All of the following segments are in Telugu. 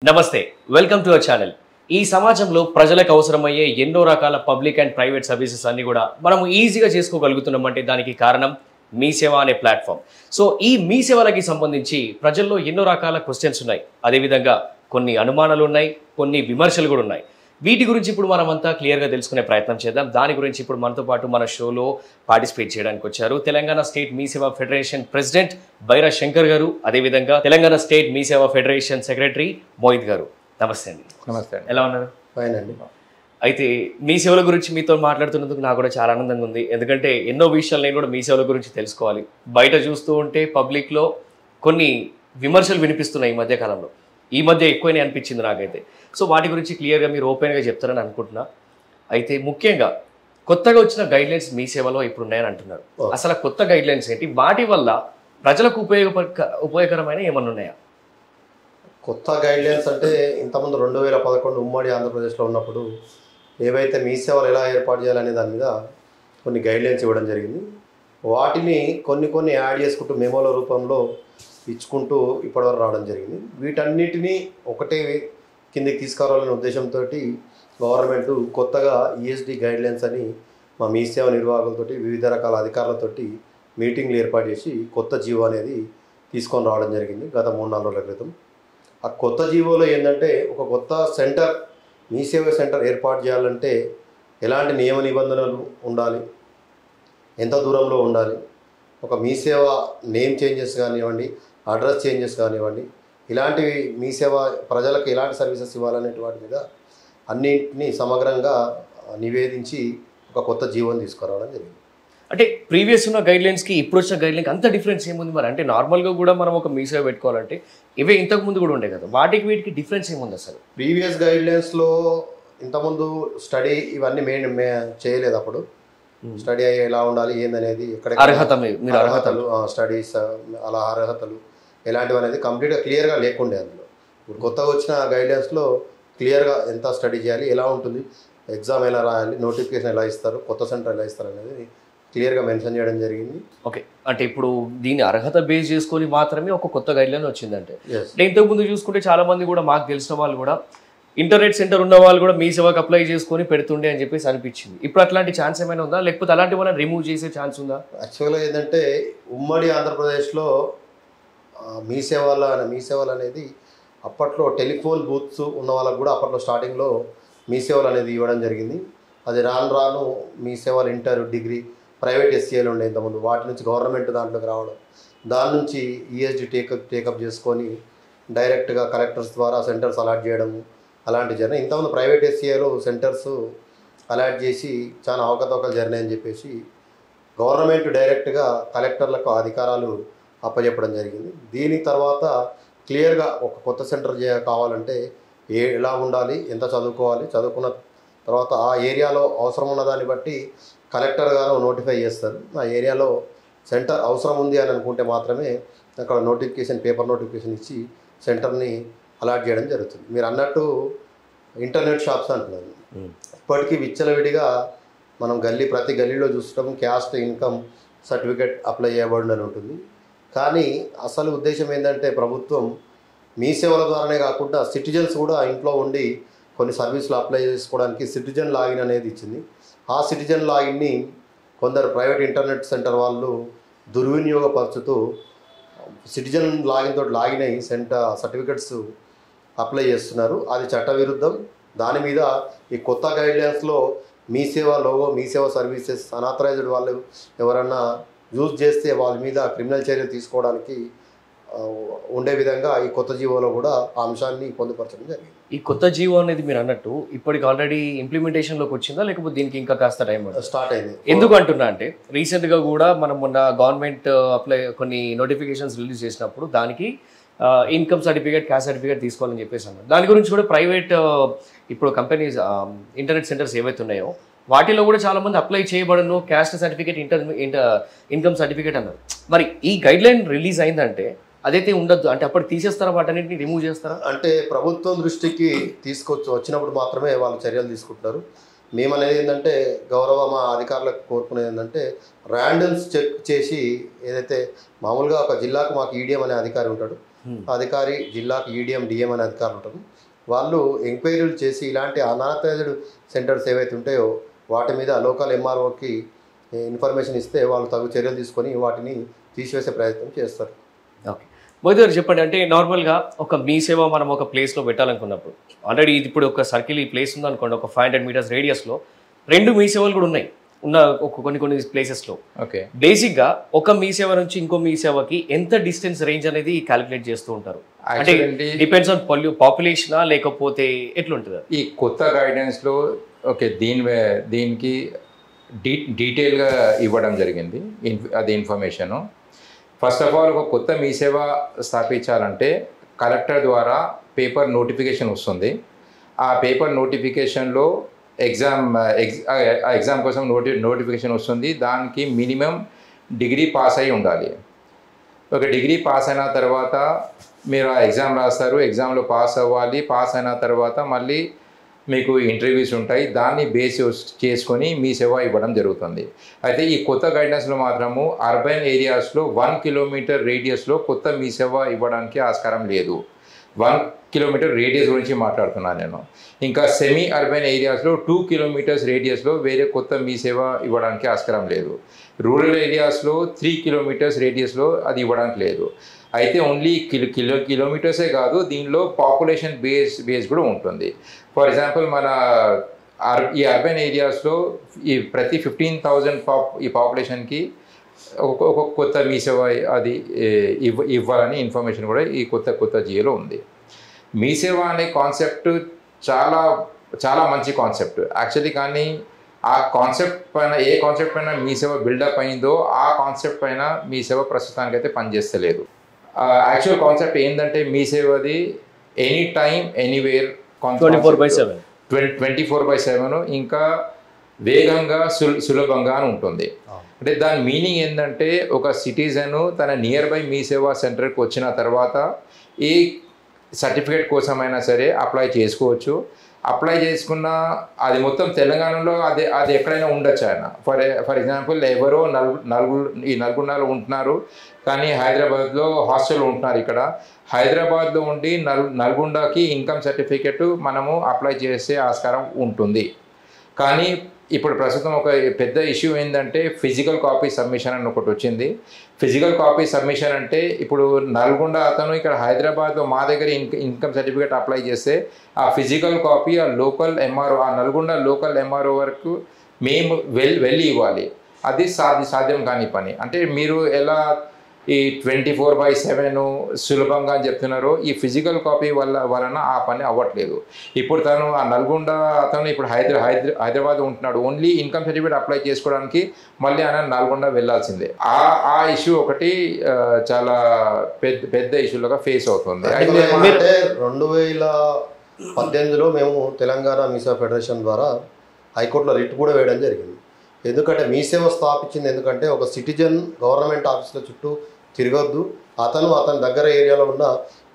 నమస్తే వెల్కమ్ టు అవర్ ఛానల్ ఈ సమాజంలో ప్రజలకు అవసరమయ్యే ఎన్నో రకాల పబ్లిక్ అండ్ ప్రైవేట్ సర్వీసెస్ అన్ని కూడా మనం ఈజీగా చేసుకోగలుగుతున్నామంటే దానికి కారణం మీ సేవ అనే ప్లాట్ఫామ్. సో ఈ మీ సేవలకి సంబంధించి ప్రజల్లో ఎన్నో రకాల క్వశ్చన్స్ ఉన్నాయి, అదేవిధంగా కొన్ని అనుమానాలు ఉన్నాయి, కొన్ని విమర్శలు కూడా ఉన్నాయి. వీటి గురించి ఇప్పుడు మనమంతా క్లియర్గా తెలుసుకునే ప్రయత్నం చేద్దాం. దాని గురించి ఇప్పుడు మనతో పాటు మన షోలో పార్టిసిపేట్ చేయడానికి వచ్చారు తెలంగాణ స్టేట్ మీ సేవ ఫెడరేషన్ ప్రెసిడెంట్ బైరా శంకర్ గారు, అదేవిధంగా తెలంగాణ స్టేట్ మీ సేవ ఫెడరేషన్ సెక్రటరీ మోహిత్ గారు. నమస్తే అండి. నమస్తే. ఎలా ఉన్నారు? ఫైన్ అండి. అయితే మీ సేవల గురించి మీతో మాట్లాడుతున్నందుకు నాకు కూడా చాలా ఆనందంగా ఉంది. ఎందుకంటే ఎన్నో విషయాలు నేను కూడా మీ సేవల గురించి తెలుసుకోవాలి. బయట చూస్తూ ఉంటే పబ్లిక్లో కొన్ని విమర్శలు వినిపిస్తున్నాయి ఈ మధ్య కాలంలో. ఈ మధ్య ఎక్కువనే అనిపించింది నాకైతే. సో వాటి గురించి క్లియర్గా మీరు ఓపెన్గా చెప్తారని అనుకుంటున్నా. అయితే ముఖ్యంగా కొత్తగా వచ్చిన గైడ్లైన్స్ మీ సేవలో ఇప్పుడు ఉన్నాయని అంటున్నారు. అసలు కొత్త గైడ్లైన్స్ ఏంటి, వాటి వల్ల ప్రజలకు ఉపయోగకరమైన ఏమన్నా ఉన్నాయా? కొత్త గైడ్లైన్స్ అంటే ఇంతకుముందు 2011 ఉమ్మడి ఆంధ్రప్రదేశ్లో ఉన్నప్పుడు ఏవైతే మీ సేవలు ఎలా ఏర్పాటు చేయాలనే దాని మీద కొన్ని గైడ్లైన్స్ ఇవ్వడం జరిగింది. వాటిని కొన్ని యాడ్ చేసుకుంటూ మెమోల రూపంలో ఇచ్చుకుంటూ ఇప్పటివరకు రావడం జరిగింది. వీటన్నిటినీ ఒకటే కిందకి తీసుకురావాలనే ఉద్దేశంతో గవర్నమెంట్ కొత్తగా ఈఎస్డి గైడ్లైన్స్ అని మా మీ సేవ నిర్వాహకులతోటి వివిధ రకాల అధికారులతోటి మీటింగ్లు ఏర్పాటు చేసి కొత్త జీవో అనేది తీసుకొని రావడం జరిగింది గత 3-4 రోజుల క్రితం. ఆ కొత్త జీవోలో ఏంటంటే ఒక కొత్త సెంటర్ మీ సేవ సెంటర్ ఏర్పాటు చేయాలంటే ఎలాంటి నియమ నిబంధనలు ఉండాలి, ఎంత దూరంలో ఉండాలి, ఒక మీ సేవ నేమ్ చేంజెస్ కానివ్వండి, అడ్రస్ చేంజెస్ కానివ్వండి, ఇలాంటివి మీ సేవ ప్రజలకు ఎలాంటి సర్వీసెస్ ఇవ్వాలనేటి వాటి మీద అన్నింటినీ సమగ్రంగా నివేదించి ఒక కొత్త జీవోని తీసుకురావడం జరిగింది. అంటే ప్రీవియస్ ఉన్న గైడ్లైన్స్కి ఇప్పుడు వచ్చిన గైడ్లైన్కి అంత డిఫరెన్స్ ఏముంది మరి? అంటే నార్మల్గా కూడా మనం ఒక మీ సేవ పెట్టుకోవాలంటే ఇవే ఇంతకు ముందు కూడా ఉండే కదా, వాటికి వీటికి డిఫరెన్స్ ఏముంది అసలు? ప్రీవియస్ గైడ్లైన్స్లో ఇంతకుముందు స్టడీ ఇవన్నీ చేయలేదు. అప్పుడు స్టడీ ఎలా ఉండాలి ఏందనేది, అర్హతలు స్టడీస్ అలా అర్హతలు ఎలాంటివి అనేది కంప్లీట్గా క్లియర్గా లేకుండే. అందులో ఇప్పుడు కొత్తగా వచ్చిన గైడ్లైన్స్లో క్లియర్గా ఎంత స్టడీ చేయాలి, ఎలా ఉంటుంది, ఎగ్జామ్ ఎలా రాయాలి, నోటిఫికేషన్ ఎలా ఇస్తారు, కొత్త సెంటర్ ఎలా ఇస్తారు అనేది క్లియర్గా మెన్షన్ చేయడం జరిగింది. ఓకే, అంటే ఇప్పుడు దీన్ని అర్హత బేస్ చేసుకొని మాత్రమే ఒక కొత్త గైడ్లైన్ వచ్చిందంటే. అంటే ఇంతకుముందు చూసుకుంటే చాలా మంది కూడా మాకు తెలిసిన వాళ్ళు కూడా ఇంటర్నెట్ సెంటర్ ఉన్న వాళ్ళు కూడా మీ సేవకు అప్లై చేసుకొని పెడుతుండే అని చెప్పేసి అనిపించింది. ఇప్పుడు అట్లాంటి ఛాన్స్ ఏమైనా ఉందా, లేకపోతే అలాంటి వాళ్ళని రిమూవ్ చేసే ఛాన్స్ ఉందా? యాక్చువల్గా ఏంటంటే ఉమ్మడి ఆంధ్రప్రదేశ్లో మీ సేవలు అనేది అప్పట్లో టెలిఫోన్ బూత్స్ ఉన్న వాళ్ళకు కూడా అప్పట్లో స్టార్టింగ్లో మీ సేవలు అనేది ఇవ్వడం జరిగింది. అది రాను మీ సేవలు ఇంటర్, డిగ్రీ, ప్రైవేట్ ఎస్సీఏలు ఉండే ఇంతకుముందు, వాటి నుంచి గవర్నమెంట్ దాంట్లోకి రావడం, దాని నుంచి ఈఎస్డి టేకప్ చేసుకొని డైరెక్ట్గా కలెక్టర్స్ ద్వారా సెంటర్స్ అలాట్ చేయడం అలాంటివి జరిగినాయి. ఇంతకుముందు ప్రైవేట్ ఎస్సీఏలో సెంటర్స్ అలాట్ చేసి చాలా అవకతవకలు జరినాయని చెప్పేసి గవర్నమెంట్ డైరెక్ట్గా కలెక్టర్లకు అధికారాలు అప్పచెప్పడం జరిగింది. దీని తర్వాత క్లియర్గా ఒక కొత్త సెంటర్ కావాలంటే ఎలా ఉండాలి, ఎంత చదువుకోవాలి, చదువుకున్న తర్వాత ఆ ఏరియాలో అవసరం ఉన్న దాన్ని బట్టి కలెక్టర్ గారు నోటిఫై చేస్తారు. ఆ ఏరియాలో సెంటర్ అవసరం ఉంది అని అనుకుంటే మాత్రమే అక్కడ పేపర్ నోటిఫికేషన్ ఇచ్చి సెంటర్ని అలాట్ చేయడం జరుగుతుంది. మీరు అన్నట్టు ఇంటర్నెట్ షాప్స్ అంటున్నారు. ఇప్పటికీ విచ్చలవిడిగా మనం ప్రతి గల్లీలో చూస్తాం క్యాస్ట్ ఇన్కమ్ సర్టిఫికేట్ అప్లై చేయబడి ఉంటుంది. కానీ అసలు ఉద్దేశం ఏంటంటే ప్రభుత్వం మీ సేవల ద్వారానే కాకుండా సిటిజన్స్ కూడా ఇంట్లో ఉండి కొన్ని సర్వీసులు అప్లై చేసుకోవడానికి సిటిజన్ లాగిన్ అనేది ఇచ్చింది. ఆ సిటిజన్ లాగిన్ని కొందరు ప్రైవేట్ ఇంటర్నెట్ సెంటర్ వాళ్ళు దుర్వినియోగపరుచుతూ సిటిజన్ లాగిన్ తోటి లాగిన్ అయ్యి సర్టిఫికెట్స్ అప్లై చేస్తున్నారు. అది చట్టవిరుద్ధం. దాని మీద ఈ కొత్త గైడ్లైన్స్లో మీ సేవ లోగో, మీ సేవ సర్వీసెస్ అనాథరైజ్డ్ వాళ్ళు ఎవరన్నా యూజ్ చేస్తే వాళ్ళ మీద క్రిమినల్ చర్యలు తీసుకోవడానికి ఉండే విధంగా ఈ కొత్త జీవోలో కూడా ఆ అంశాన్ని పొందుపరచడం జరిగింది. ఈ కొత్త జీవో అనేది మీరు అన్నట్టు ఇప్పటికి ఆల్రెడీ ఇంప్లిమెంటేషన్లోకి వచ్చిందా, లేకపోతే దీనికి ఇంకా కాస్త టైం స్టార్ట్ అయింది? ఎందుకు అంటున్నా అంటే రీసెంట్గా కూడా మనం మొన్న గవర్నమెంట్ కొన్ని నోటిఫికేషన్స్ రిలీజ్ చేసినప్పుడు దానికి ఇన్కమ్ సర్టిఫికేట్, క్యాస్ట్ సర్టిఫికేట్ తీసుకోవాలని చెప్పేసి అన్నారు. దాని గురించి కూడా ప్రైవేట్ ఇప్పుడు కంపెనీస్ ఇంటర్నెట్ సెంటర్స్ ఏవైతే ఉన్నాయో వాటిలో కూడా చాలా మంది అప్లై చేయబడను క్యాస్ట్ సర్టిఫికేట్, ఇన్కమ్ సర్టిఫికేట్ అన్నారు. మరి ఈ గైడ్ లైన్ రిలీజ్ అయిందంటే అదైతే ఉండద్దు అంటే అప్పుడు తీసేస్తారా, వాటన్నిటిని రిమూవ్ చేస్తారా? అంటే ప్రభుత్వం దృష్టికి వచ్చినప్పుడు మాత్రమే వాళ్ళు చర్యలు తీసుకుంటున్నారు. మేమనేది ఏంటంటే మా అధికారులకు కోరుకునేది ఏంటంటే ర్యాండమ్స్ చెక్ చేసి ఏదైతే మామూలుగా ఒక జిల్లాకు మాకు ఈడిఎం అనే అధికారి ఉంటాడు, అధికారి జిల్లాకు ఈడిఎం డిఎం అనే అధికారులు ఉంటారు. వాళ్ళు ఎంక్వైరీలు చేసి ఇలాంటి అనాథరైజ్డ్ సెంటర్స్ ఏవైతే ఉంటాయో వాటి మీద లోకల్ ఎంఆర్ఓకి ఇన్ఫర్మేషన్ ఇస్తే వాళ్ళు తగు చర్యలు తీసుకొని వాటిని తీసివేసే ప్రయత్నం చేస్తారు. ఓకే, మోదీ గారు చెప్పండి, అంటే నార్మల్గా ఒక మీ సేవ మనం ఒక ప్లేస్లో పెట్టాలనుకున్నప్పుడు, ఆల్రెడీ ఇప్పుడు ఒక సర్కిల్ ఈ ప్లేస్ ఉందనుకోండి, ఒక 500 మీటర్స్ రేడియస్లో 2 మీ సేవలు కూడా ఉన్నాయి కొన్ని ప్లేసెస్లో. ఓకే, బేసిక్గా ఒక మీ సేవ నుంచి ఇంకో మీ సేవకి ఎంత డిస్టెన్స్ రేంజ్ అనేది క్యాలిక్యులేట్ చేస్తూ ఉంటారు? అంటే డిపెండ్స్ ఆన్ పాపులేషనా లేకపోతే ఎట్లుంటుంది ఈ కొత్త గైడెన్స్లో? ఓకే, దీనికి డీటెయిల్గా ఇవ్వడం జరిగింది అది ఇన్ఫర్మేషను. ఫస్ట్ ఆఫ్ ఆల్, ఒక కొత్త మీ సేవ స్థాపించాలంటే కలెక్టర్ ద్వారా పేపర్ నోటిఫికేషన్ వస్తుంది. ఆ పేపర్ నోటిఫికేషన్లో ఎగ్జామ్ కోసం నోటిఫికేషన్ వస్తుంది. దానికి మినిమం డిగ్రీ పాస్ అయి ఉండాలి. ఒక డిగ్రీ పాస్ అయిన తర్వాత మీరు ఆ ఎగ్జామ్ రాస్తారు, ఎగ్జామ్లో పాస్ అవ్వాలి. పాస్ అయిన తర్వాత మళ్ళీ మీకు ఇంటర్వ్యూస్ ఉంటాయి. దాన్ని బేస్ చేసుకొని మీ సేవ ఇవ్వడం జరుగుతుంది. అయితే ఈ కొత్త గైడెన్స్లో మాత్రము అర్బన్ ఏరియాస్లో 1 కిలోమీటర్ రేడియస్లో కొత్త మీ సేవ ఇవ్వడానికి ఆస్కారం లేదు. 1 కిలోమీటర్ రేడియస్ గురించి మాట్లాడుతున్నాను నేను. ఇంకా సెమీ అర్బన్ ఏరియాస్లో 2 కిలోమీటర్స్ రేడియస్లో వేరే కొత్త మీ సేవ ఇవ్వడానికి ఆస్కారం లేదు. రూరల్ ఏరియాస్లో 3 కిలోమీటర్స్ రేడియస్లో అది ఇవ్వడానికి లేదు. అయితే ఓన్లీ కిలోమీటర్సే కాదు, దీనిలో పాపులేషన్ బేస్ కూడా ఉంటుంది. ఫర్ ఎగ్జాంపుల్, మన ఈ అర్బన్ ఏరియాస్లో ఈ ప్రతి 15,000 ఈ పాపులేషన్కి ఒక కొత్త మీ సేవ అది ఇవ్వాలని ఇన్ఫర్మేషన్ కూడా ఈ కొత్త జియోలో ఉంది. మీ సేవ అనే కాన్సెప్ట్ చాలా చాలా మంచి కాన్సెప్ట్ యాక్చువల్లీ. కానీ ఆ కాన్సెప్ట్ పైన ఏ కాన్సెప్ట్ పైన మీ సేవ బిల్డప్ అయిందో ఆ కాన్సెప్ట్ పైన మీ సేవ ప్రస్తుతానికైతే పనిచేస్తలేదు. యాక్చువల్ కాన్సెప్ట్ ఏంటంటే మీ సేవది ఎనీ టైం ఎనీవేర్ 24/7 ఇంకా వేగంగా సులభంగా అని ఉంటుంది. అంటే దాని మీనింగ్ ఏంటంటే ఒక సిటిజను తన నియర్ బై మీ సేవా సెంటర్కి వచ్చిన తర్వాత ఏ సర్టిఫికేట్ కోసమైనా సరే అప్లై చేసుకోవచ్చు. అప్లై చేసుకున్న అది మొత్తం తెలంగాణలో అది ఎక్కడైనా ఉండొచ్చు. ఆయన ఫర్ ఎగ్జాంపుల్ ఎవరో నల్గొండలో ఉంటున్నారు, కానీ హైదరాబాద్లో హాస్టల్లో ఉంటున్నారు. ఇక్కడ హైదరాబాద్లో ఉండి నల్గొండకి ఇన్కమ్ సర్టిఫికేట్ మనము అప్లై చేసే ఆస్కారం ఉంటుంది. కానీ ఇప్పుడు ప్రస్తుతం ఒక పెద్ద ఇష్యూ ఏంటంటే ఫిజికల్ కాపీ సబ్మిషన్ అని ఒకటి వచ్చింది. ఫిజికల్ కాపీ సబ్మిషన్ అంటే ఇప్పుడు నల్గొండ అతను ఇక్కడ హైదరాబాద్లో మా దగ్గర ఇన్కమ్ సర్టిఫికేట్ అప్లై చేస్తే ఆ ఫిజికల్ కాపీ ఆ లోకల్ ఎంఆర్ఓ, ఆ నల్గొండ లోకల్ ఎంఆర్ఓ వరకు మేము వెళ్ళి ఇవ్వాలి. అది సాధ్యం కాని పని. అంటే మీరు ఎలా ఈ 24/7 సులభంగా అని చెప్తున్నారో ఈ ఫిజికల్ కాపీ వలన ఆ పని అవ్వట్లేదు. ఇప్పుడు తను ఆ నల్గొండ అతను ఇప్పుడు హైదరాబాద్ ఉంటున్నాడు. ఓన్లీ ఇన్కమ్ సర్టిఫికేట్ అప్లై చేసుకోవడానికి మళ్ళీ ఆయన నల్గొండ వెళ్ళాల్సిందే. ఆ ఇష్యూ ఒకటి చాలా పెద్ద ఇష్యూలుగా ఫేస్ అవుతుంది. 2018లో మేము తెలంగాణ మీసేవ ఫెడరేషన్ ద్వారా హైకోర్టులో రిట్ కూడా వేయడం జరిగింది. ఎందుకంటే మీ సేవ స్థాపించింది ఎందుకంటే ఒక సిటిజన్ గవర్నమెంట్ ఆఫీసుల చుట్టూ తిరగొద్దు, అతని దగ్గర ఏరియాలో ఉన్న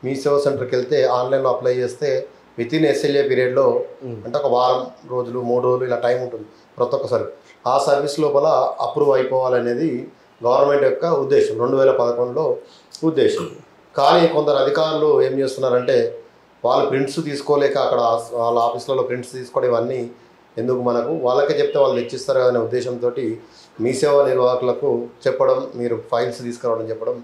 మీ సేవ సెంటర్కి వెళ్తే ఆన్లైన్లో అప్లై చేస్తే వితిన్ SLA పీరియడ్లో అంటే ఒక వారం రోజులు 3 రోజులు ఇలా టైం ఉంటుంది ప్రతి ఒక్కసారి. ఆ సర్వీస్ లోపల అప్రూవ్ అయిపోవాలనేది గవర్నమెంట్ యొక్క ఉద్దేశం, 2011లో ఉద్దేశం. కానీ కొందరు అధికారులు ఏం చేస్తున్నారంటే వాళ్ళు ప్రింట్స్ తీసుకోలేక అక్కడ వాళ్ళ ఆఫీసులలో ప్రింట్స్ తీసుకోవడం ఇవన్నీ ఎందుకు మనకు, వాళ్ళకే చెప్తే వాళ్ళు తెచ్చిస్తారు కదనే ఉద్దేశంతో మీ సేవా నిర్వాహకులకు చెప్పడం, మీరు ఫైల్స్ తీసుకురావడం చెప్పడం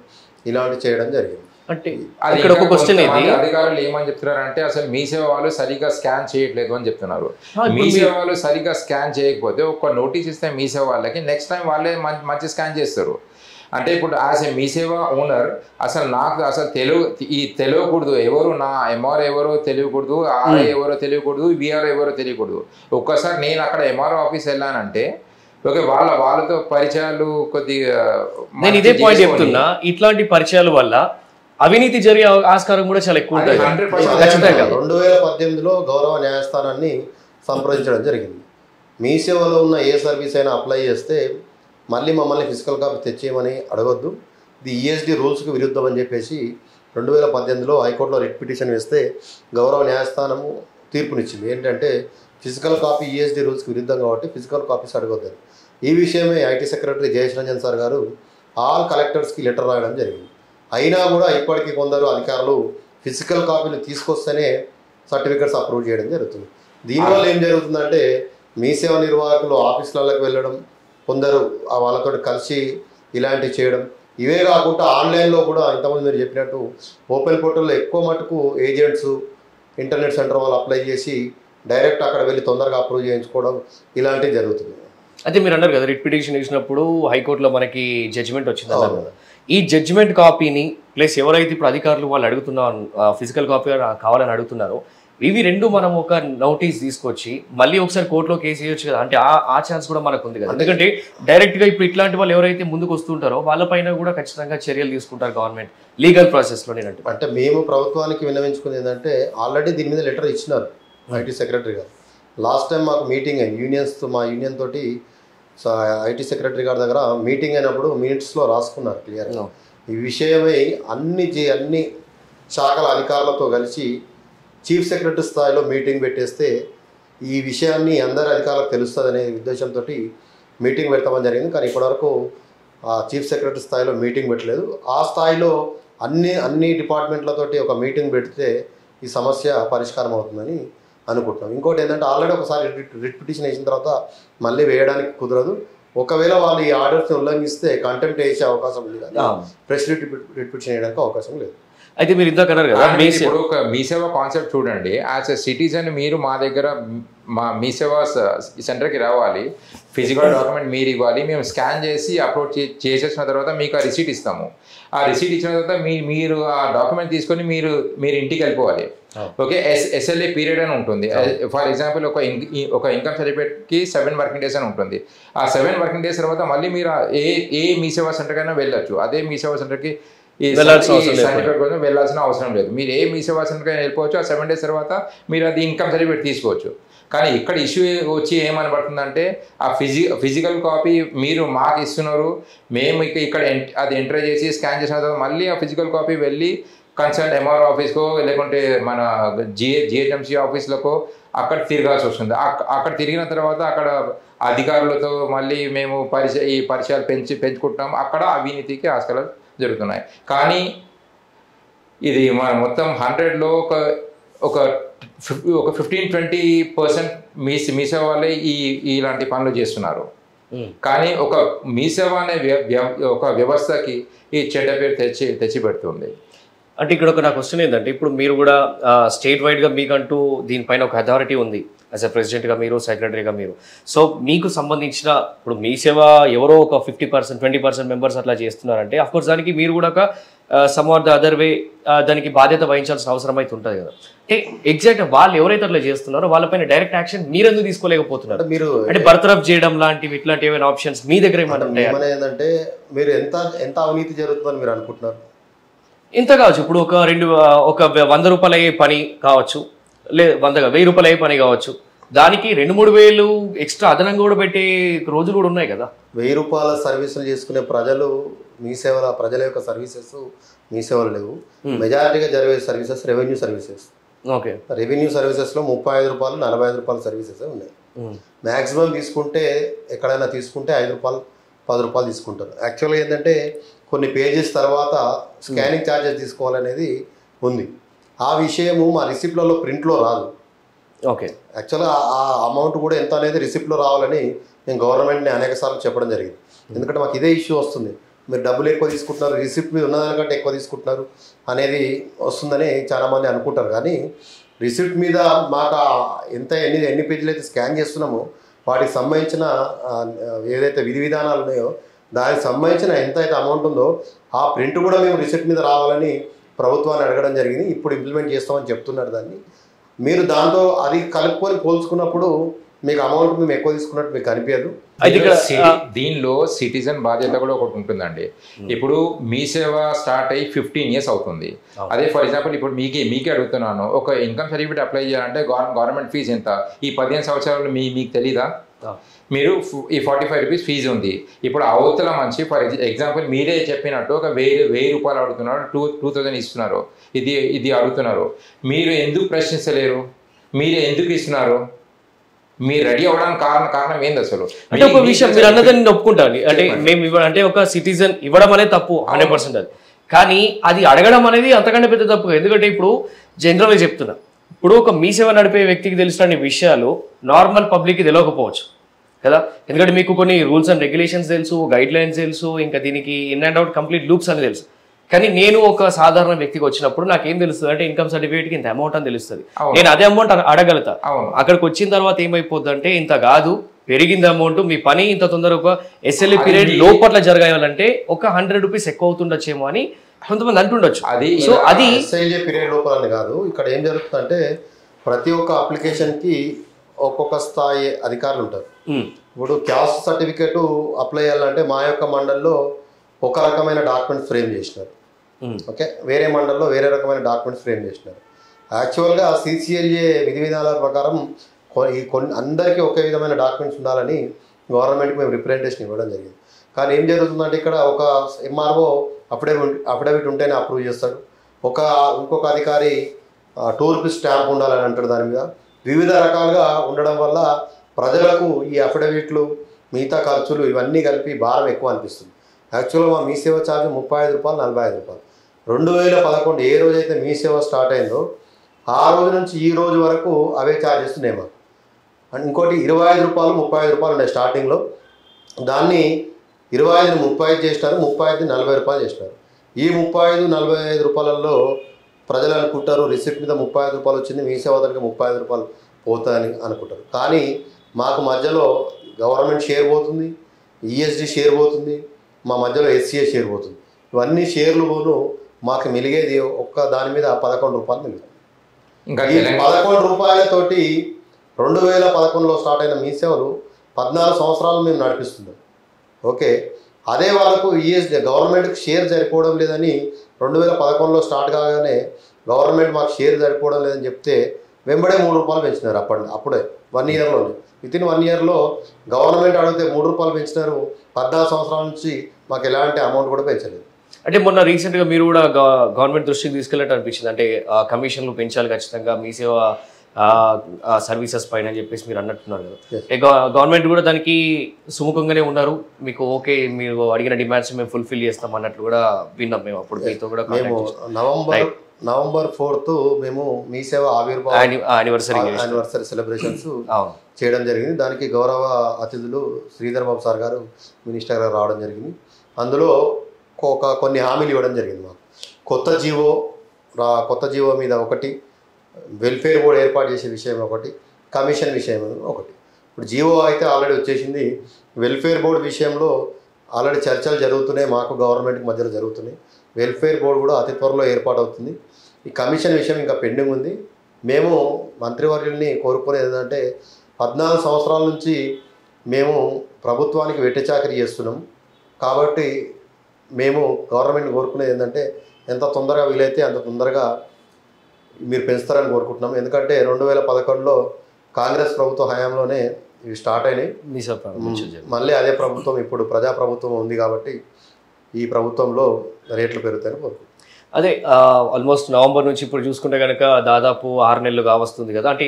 ఇలాంటివి చేయడం జరిగింది. అంటే ఇక్కడ ఒక క్వశ్చన్ ఇది, అధికారులు ఏమని చెప్తున్నారంటే అసలు మీ సేవ వాళ్ళు సరిగ్గా స్కాన్ చేయట్లేదు అని చెప్తున్నారు. మీ సేవ వాళ్ళు సరిగ్గా స్కాన్ చేయకపోతే ఒక నోటీస్ ఇస్తే మీ సేవ వాళ్ళకి నెక్స్ట్ టైం వాళ్ళే మంచి స్కాన్ చేస్తారు. అంటే ఇప్పుడు యాజ్ ఏ మీ సేవ ఓనర్ అసలు నాకు అసలు తెలియకూడదు, ఎవరు నా ఎంఆర్ ఎవరో తెలియకూడదు, ఆర్ఐ ఎవరో తెలియకూడదు, విఆర్ ఎవరో తెలియకూడదు. ఒక్కసారి నేను అక్కడ ఎంఆర్ఓ ఆఫీస్ వెళ్ళానంటే ఓకే వాళ్ళతో పరిచయాలు కొద్దిగా, నేను ఇదే పాయింట్ చెప్తున్నా, ఇట్లాంటి పరిచయాల వల్ల అవినీతి జరిగే ఆస్కారం కూడా చాలా ఎక్కువ ఉంటుంది. 2018లో గౌరవ న్యాయస్థానాన్ని సంప్రదించడం జరిగింది. మీ సేవలో ఉన్న ఏ సర్వీస్ అయినా అప్లై చేస్తే మళ్ళీ మమ్మల్ని ఫిజికల్ కాపీ తెచ్చేయమని అడగొద్దు, ఇది ESD రూల్స్కి విరుద్ధం అని చెప్పేసి 2018లో హైకోర్టులో రిట్ పిటిషన్ వేస్తే గౌరవ న్యాయస్థానము తీర్పునిచ్చింది. ఏంటంటే ఫిజికల్ కాపీ ESD రూల్స్కి విరుద్ధం కాబట్టి ఫిజికల్ కాపీస్ అడగొద్దని. ఈ విషయమే IT secretary Jayesh Ranjan sir గారు ఆల్ కలెక్టర్స్కి లెటర్ రాయడం జరిగింది. అయినా కూడా ఇప్పటికీ కొందరు అధికారులు ఫిజికల్ కాపీలు తీసుకొస్తేనే సర్టిఫికెట్స్ అప్రూవ్ చేయడం జరుగుతుంది. దీనివల్ల ఏం జరుగుతుందంటే మీ సేవ నిర్వాహకులు ఆఫీసులకు వెళ్ళడం, కొందరు వాళ్ళతో కలిసి ఇలాంటివి చేయడం, ఇవే కాకుండా ఆన్లైన్లో కూడా ఇంతకుముందు మీరు చెప్పినట్టు ఓపెన్ పోర్టల్లో ఎక్కువ మటుకు ఏజెంట్స్ ఇంటర్నెట్ సెంటర్ వాళ్ళు అప్లై చేసి డైరెక్ట్ అక్కడ వెళ్ళి తొందరగా అప్రూవ్ చేయించుకోవడం ఇలాంటివి జరుగుతుంది. అయితే మీరు అన్నారు కదా రిట్ పిటిషన్ ఇచ్చినప్పుడు హైకోర్టులో మనకి జడ్జిమెంట్ వచ్చింది అన్నారు కదా, ఈ జడ్జిమెంట్ కాపీని ప్లస్ ఎవరైతే ఇప్పుడు అధికారులు వాళ్ళు అడుగుతున్నారు ఫిజికల్ కాపీ కావాలని అడుగుతున్నారో ఇవి రెండు మనం ఒక నోటీస్ తీసుకొచ్చి మళ్ళీ ఒకసారి కోర్టులో కేసు వేయొచ్చు కదా, అంటే ఆ ఛాన్స్ కూడా మనకు ఉంది కదా. ఎందుకంటే డైరెక్ట్గా ఇప్పుడు ఇట్లాంటి వాళ్ళు ఎవరైతే ముందుకు వస్తుంటారో వాళ్ళపైన కూడా ఖచ్చితంగా చర్యలు తీసుకుంటారు గవర్నమెంట్ లీగల్ ప్రాసెస్లో. నేనంటే అంటే మేము ప్రభుత్వానికి విన్నవించుకుంది ఏంటంటే ఆల్రెడీ దీని మీద లెటర్ ఇచ్చినారు ఐటీ సెక్రటరీ గారు. లాస్ట్ టైం మాకు మీటింగ్ అయింది యూనియన్స్తో, మా యూనియన్ తోటి ఐటీ సెక్రటరీ గారి దగ్గర మీటింగ్ అయినప్పుడు మినిట్స్లో రాసుకున్నారు క్లియర్గా ఈ విషయమై అన్ని శాఖల అధికారులతో కలిసి చీఫ్ సెక్రటరీ స్థాయిలో మీటింగ్ పెట్టేస్తే ఈ విషయాన్ని అందరి అధికారులకు తెలుస్తుంది అనే ఉద్దేశంతో మీటింగ్ పెడతామని జరిగింది. కానీ ఇప్పటివరకు చీఫ్ సెక్రటరీ స్థాయిలో మీటింగ్ పెట్టలేదు. ఆ స్థాయిలో అన్ని డిపార్ట్మెంట్లతోటి ఒక మీటింగ్ పెడితే ఈ సమస్య పరిష్కారం అవుతుందని అనుకుంటున్నాం. ఇంకోటి ఏంటంటే ఆల్రెడీ ఒకసారి రిట్ పిటిషన్ వేసిన తర్వాత మళ్ళీ వేయడానికి కుదరదు. ఒకవేళ వాళ్ళు ఈ ఆర్డర్స్ని ఉల్లంఘిస్తే కంటెంప్ట్ వేసే అవకాశం ఉంది, కానీ ఫ్రెష్ రిట్ పిటిషన్ వేయడానికి అవకాశం లేదు. అయితే మీరు ఇందాక అన్నారు కదా ఇప్పుడు ఒక మీ సేవ కాన్సెప్ట్ చూడండి. యాజ్ ఎ సిటిజన్ మీరు మా దగ్గర మీ సేవ సెంటర్కి రావాలి, ఫిజికల్ డాక్యుమెంట్ మీరు ఇవ్వాలి, మేము స్కాన్ చేసి అప్లోడ్ చేసేసిన తర్వాత మీకు ఆ రిసీట్ ఇస్తాము. ఆ రిసీట్ ఇచ్చిన తర్వాత మీరు ఆ డాక్యుమెంట్ తీసుకొని మీరు ఇంటికి వెళ్ళిపోవాలి. ఓకే, ఎస్ఎల్ఏ పీరియడ్ అని ఉంటుంది. ఫర్ ఎగ్జాంపుల్ ఒక ఇన్కమ్ సర్టిఫికేట్కి 7 వర్కింగ్ డేస్ అని ఉంటుంది. ఆ 7 వర్కింగ్ డేస్ తర్వాత మళ్ళీ మీరు ఏ మీ సేవా సెంటర్కైనా వెళ్ళొచ్చు. అదే మీ సేవా సెంటర్కి సర్టిఫికేట్ కోసం వెళ్ళాల్సిన అవసరం లేదు. మీరు ఏ మీ సేవా సెంటర్కైనా వెళ్ళిపోవచ్చు. ఆ 7 డేస్ తర్వాత మీరు అది ఇన్కమ్ సర్టిఫికేట్ తీసుకోవచ్చు. కానీ ఇక్కడ ఇష్యూ వచ్చి ఏమని పడుతుందంటే ఆ ఫిజికల్ కాపీ మీరు మాకు ఇస్తున్నారు, మేము ఇక్కడ అది ఎంటర్ చేసి స్కాన్ చేసిన తర్వాత మళ్ళీ ఆ ఫిజికల్ కాపీ వెళ్ళి కన్సర్న్ ఎంఆర్ఓ ఆఫీస్కో లేకుంటే మన జిహెచ్ఎంసీ ఆఫీస్లకో అక్కడ తిరగాల్సి వస్తుంది. అక్కడ తిరిగిన తర్వాత అక్కడ అధికారులతో మళ్ళీ మేము ఈ పరిచయాలు పెంచుకుంటున్నాం. అక్కడ అవినీతికి ఆస్కారాలు జరుగుతున్నాయి. కానీ ఇది మన మొత్తం 100లో ఒక 15-20% మీ సేవ వాళ్ళే ఇలాంటి పనులు చేస్తున్నారు. కానీ ఒక మీ సేవ అనే ఒక వ్యవస్థకి ఈ చెడ్డ పేరు తెచ్చి పెడుతుంది. అంటే ఇక్కడ ఒక నా క్వశ్చన్ ఏంటంటే ఇప్పుడు మీరు కూడా స్టేట్ వైడ్గా మీకంటూ దీనిపైన ఒక అథారిటీ ఉంది యాజ్ ఎ ప్రెసిడెంట్గా మీరు, సెక్రటరీగా మీరు. సో మీకు సంబంధించిన ఇప్పుడు మీ సేవ ఎవరో ఒక 50%, 20% మెంబర్స్ అట్లా చేస్తున్నారంటే అఫ్కోర్స్ దానికి మీరు కూడా ఒక some or the other way దానికి బాధ్యత వహించాల్సిన అవసరం అయితే ఉంటుంది కదా. అంటే ఎగ్జాక్ట్ వాళ్ళు ఎవరైతే అట్లా చేస్తున్నారో వాళ్ళపైన డైరెక్ట్ యాక్షన్ మీరెందుకు తీసుకోలేకపోతున్నారు? మీరు అంటే బర్తరఫ్ చేయడం లాంటివి ఇట్లాంటి ఏమైనా ఆప్షన్స్ మీ దగ్గర ఏమైనా ఏంటంటే మీరు ఎంత అవినీతి జరుగుతుందని మీరు అనుకుంటున్నారు? ఇంత కావచ్చు. ఇప్పుడు ఒక 100 రూపాయలు అయ్యే పని కావచ్చు, లేదు 1000 రూపాయలు అయ్యే పని కావచ్చు, దానికి 2-3 వేలు ఎక్స్ట్రా అదనంగా కూడా పెట్టే రోజులు కూడా ఉన్నాయి కదా. 1000 రూపాయల సర్వీసులు చేసుకునే మీ సేవల ప్రజల యొక్క సర్వీసెస్ మీ సేవలు లేవు. మెజారిటీగా జరిగే services revenue services. Okay, revenue సర్వీసెస్లో 35 రూపాయలు, 45 రూపాయల సర్వీసెస్ ఉన్నాయి. మ్యాక్సిమం తీసుకుంటే ఎక్కడైనా తీసుకుంటే 5 రూపాయలు, 10 రూపాయలు తీసుకుంటారు. యాక్చువల్గా ఏంటంటే కొన్ని పేజెస్ తర్వాత స్కానింగ్ ఛార్జెస్ తీసుకోవాలనేది ఉంది. ఆ విషయము మా రిసిప్ట్లలో ప్రింట్లో రాదు. ఓకే, యాక్చువల్గా ఆ అమౌంట్ కూడా ఎంత అనేది రిసిప్ట్లో రావాలని నేను గవర్నమెంట్ని అనేక సార్లు చెప్పడం జరిగింది. ఎందుకంటే మాకు ఇదే ఇష్యూ వస్తుంది, మీరు డబ్బులు ఎక్కువ తీసుకుంటున్నారు, రిసిప్ట్ మీద ఉన్నదానికంటే ఎక్కువ తీసుకుంటున్నారు అనేది వస్తుందని చాలామంది అనుకుంటారు. కానీ రిసిప్ట్ మీద మాకు ఎన్ని పేజీలు అయితే స్కాన్ చేస్తున్నామో వాటికి సంబంధించిన ఏదైతే విధి విధానాలు ఉన్నాయో దానికి సంబంధించిన ఎంత అయితే అమౌంట్ ఉందో ఆ ప్రింట్ కూడా మేము రిసిప్ట్ మీద రావాలని ప్రభుత్వాన్ని అడగడం జరిగింది. ఇప్పుడు ఇంప్లిమెంట్ చేస్తామని చెప్తున్నారు. దాన్ని మీరు దాంతో అది కలుపుకొని పోల్చుకున్నప్పుడు మీకు అమౌంట్ మేము ఎక్కువ తీసుకున్నట్టు మీకు అనిపించదు. దీనిలో సిటిజన్ బాధ్యత కూడా ఒకటి ఉంటుందండి. ఇప్పుడు మీ సేవ స్టార్ట్ అయ్యి 15 years అవుతుంది. అదే ఫర్ ఎగ్జాంపుల్ ఇప్పుడు మీకే అడుగుతున్నాను, ఒక ఇన్కమ్ సర్టిఫికేట్ అప్లై చేయాలంటే గవర్నమెంట్ ఫీజు ఎంత? ఈ 15 సంవత్సరాలు మీకు తెలీదా? మీరు ఈ 45 రూపీస్ ఫీజు ఉంది. ఇప్పుడు అవతల మంచి ఫర్ ఎగ్జాంపుల్ మీరే చెప్పినట్టు ఒక 1000 రూపాయలు అడుగుతున్నారు, 2000 ఇస్తున్నారు, ఇది అడుగుతున్నారు. మీరు ఎందుకు ప్రశ్నించలేరు? మీరు ఎందుకు ఇస్తున్నారు? మీరు రెడీ అవ్వడానికి కారణం ఏంది అసలు? అంటే ఒక విషయం మీరు అన్నదని నేను ఒప్పుకుంటాను. అంటే మేము అంటే ఒక సిటిజన్ ఇవ్వడం అనేది తప్పు 100%. అది కానీ అది అడగడం అనేది అంతకంటే పెద్ద తప్పు. ఎందుకంటే ఇప్పుడు జనరల్గా చెప్తున్నా, ఇప్పుడు ఒక మీ సేవ నడిపే వ్యక్తికి తెలిసిన విషయాలు నార్మల్ పబ్లిక్కి తెలియకపోవచ్చు కదా. ఎందుకంటే మీకు కొన్ని రూల్స్ అండ్ రెగ్యులేషన్స్ తెలుసు, గైడ్ లైన్స్ తెలుసు, ఇంకా దీనికి in and out complete loops అని తెలుసు. కానీ నేను ఒక సాధారణ వ్యక్తికి వచ్చినప్పుడు నాకేం తెలుస్తుంది అంటే ఇన్కమ్ సర్టిఫికేట్కి ఇంత అమౌంట్ అని తెలుస్తుంది. నేను అదే అమౌంట్ అడగలుగుతా. అక్కడికి వచ్చిన తర్వాత ఏమైపోద్ది అంటే ఇంత కాదు, పెరిగింది అమౌంట్, మీ పని ఇంత తొందరగా ఎస్ఎల్ఏ పీరియడ్ లోపట్ల జరగాలంటే ఒక 100 రూపీస్ ఎక్కువ అవుతుండొచ్చేమో అని కొంతమంది అంటుండొచ్చు. సో అది ఎస్ఎల్ఏ పీరియడ్ లోపలని కాదు. ఇక్కడ ఏం జరుగుతుందంటే ప్రతి ఒక్క అప్లికేషన్కి ఒక్కొక్క స్థాయి అధికారులు ఉంటారు. ఇప్పుడు క్యాస్ట్ సర్టిఫికేట్ అప్లై చేయాలంటే మా యొక్క మండల్లో ఒక రకమైన డాక్యుమెంట్స్ ఫ్రేమ్ చేసినారు. ఓకే, వేరే మండల్లో వేరే రకమైన డాక్యుమెంట్స్ ఫ్రేమ్ చేసినారు. యాక్చువల్గా సిసిఎల్ఏ విధి విధానాల ప్రకారం కొన్ని అందరికీ ఒకే విధమైన డాక్యుమెంట్స్ ఉండాలని గవర్నమెంట్కి మేము రిప్రజెంటేషన్ ఇవ్వడం జరిగింది. కానీ ఏం జరుగుతుందంటే ఇక్కడ ఒక ఎంఆర్ఓ అఫిడవిట్ ఉంటేనే అప్రూవ్ చేస్తాడు, ఇంకొక అధికారి 2 రూపీస్ స్టాంప్ ఉండాలని అంటాడు. దాని మీద వివిధ రకాలుగా ఉండడం వల్ల ప్రజలకు ఈ అఫిడవిట్లు మిగతా ఖర్చులు ఇవన్నీ కలిపి భారం ఎక్కువ అనిపిస్తుంది. యాక్చువల్గా మా మీ సేవ ఛార్జ్ 35 రూపాయలు, 45 రూపాయలు. 2011 ఏ రోజైతే మీ సేవ స్టార్ట్ అయిందో ఆ రోజు నుంచి ఈ రోజు వరకు అవే ఛార్జెస్ ఉన్నాయి మాకు. అండ్ ఇంకోటి 25 రూపాయలు, 35 రూపాయలు ఉన్నాయి స్టార్టింగ్లో. దాన్ని 25ని 35 చేసినారు, 35ని 40 రూపాయలు చేసినారు. ఈ 35, 45 రూపాయలలో ప్రజలు అనుకుంటారు రిసిప్ట్ మీద 35 రూపాయలు వచ్చింది, మీ సేవ దానికి 35 రూపాయలు పోతాయని అనుకుంటారు. కానీ మాకు మధ్యలో గవర్నమెంట్ షేర్ పోతుంది, ఈఎస్డి షేర్ పోతుంది, మా మధ్యలో ఎస్సీఏ షేర్ పోతుంది. ఇవన్నీ షేర్లు పోను మాకు మిలిగేది ఒక్క దాని మీద 11 రూపాయలు మిగులుతుంది. ఈ 11 రూపాయలతోటి 2011లో స్టార్ట్ అయిన మీ సేవలు 14 సంవత్సరాలు మేము నడిపిస్తున్నాం. ఓకే, అదే వాళ్ళకు ఈఎస్డి గవర్నమెంట్కి షేర్ సరిపోవడం లేదని 2011లో స్టార్ట్ కాగానే గవర్నమెంట్ మాకు షేర్ సరిపోవడం లేదని చెప్తే వెంబడే 3 రూపాయలు పెంచినారు. అప్పుడే 1 ఇయర్లోనే వితిన్ 1 ఇయర్లో గవర్నమెంట్ అడిగితే 3 రూపాయలు పెంచినారు. 14 సంవత్సరాల నుంచి మాకు ఎలాంటి అమౌంట్ కూడా పెంచలేదు. అంటే మొన్న రీసెంట్గా మీరు కూడా గవర్నమెంట్ దృష్టికి తీసుకెళ్ళట్టు అనిపించింది. అంటే కమిషన్లు పెంచాలి ఖచ్చితంగా మీ సేవ సర్వీసెస్ పైన అని చెప్పేసి మీరు అన్నట్టున్నారు కదా. గవర్నమెంట్ కూడా దానికి సుముఖంగానే ఉన్నారు, మీకు ఓకే మీరు అడిగిన డిమాండ్స్ మేము ఫుల్ఫిల్ చేస్తాం అన్నట్లు కూడా విన్నాం మేము. అప్పుడు మీతో కూడా మేము నవంబర్ 4th మేము మీ సేవ ఆవిర్భావ యానివర్సరీ సెలబ్రేషన్స్ చేయడం జరిగింది. దానికి గౌరవ అతిథులు శ్రీధర్ బాబు సార్ గారు మినిస్టర్ గారు రావడం జరిగింది. అందులో కొన్ని హామీలు ఇవ్వడం జరిగింది. మాకు కొత్త జీవో మీద ఒకటి, వెల్ఫేర్ బోర్డు ఏర్పాటు చేసే విషయం ఒకటి, కమిషన్ విషయం ఒకటి. ఇప్పుడు జీవో అయితే ఆల్రెడీ వచ్చేసింది. వెల్ఫేర్ బోర్డు విషయంలో ఆల్రెడీ చర్చలు జరుగుతున్నాయి, మాకు గవర్నమెంట్కి మధ్యలో జరుగుతున్నాయి. వెల్ఫేర్ బోర్డు కూడా అతి త్వరలో ఏర్పాటు అవుతుంది. ఈ కమిషన్ విషయం ఇంకా పెండింగ్ ఉంది. మేము మంత్రివర్యుల్ని కోరుకునేది ఏంటంటే 14 సంవత్సరాల నుంచి మేము ప్రభుత్వానికి వెట్టి చాకరీ చేస్తున్నాం కాబట్టి మేము గవర్నమెంట్ కోరుకునేది ఏంటంటే ఎంత తొందరగా వీలైతే అంత తొందరగా మీరు పెంచుతారని కోరుకుంటున్నాం. ఎందుకంటే 2011లో కాంగ్రెస్ ప్రభుత్వ హయాంలోనే ఇవి స్టార్ట్ అయినాయి. మళ్ళీ అదే ప్రభుత్వం ఇప్పుడు ప్రజాప్రభుత్వం ఉంది కాబట్టి ఈ ప్రభుత్వంలో రేట్లు పెరుగుతాయని కోరుకుంటున్నాం. అదే ఆల్మోస్ట్ నవంబర్ నుంచి ఇప్పుడు చూసుకుంటే కనుక దాదాపు 6 నెలలు కావస్తుంది కదా. అంటే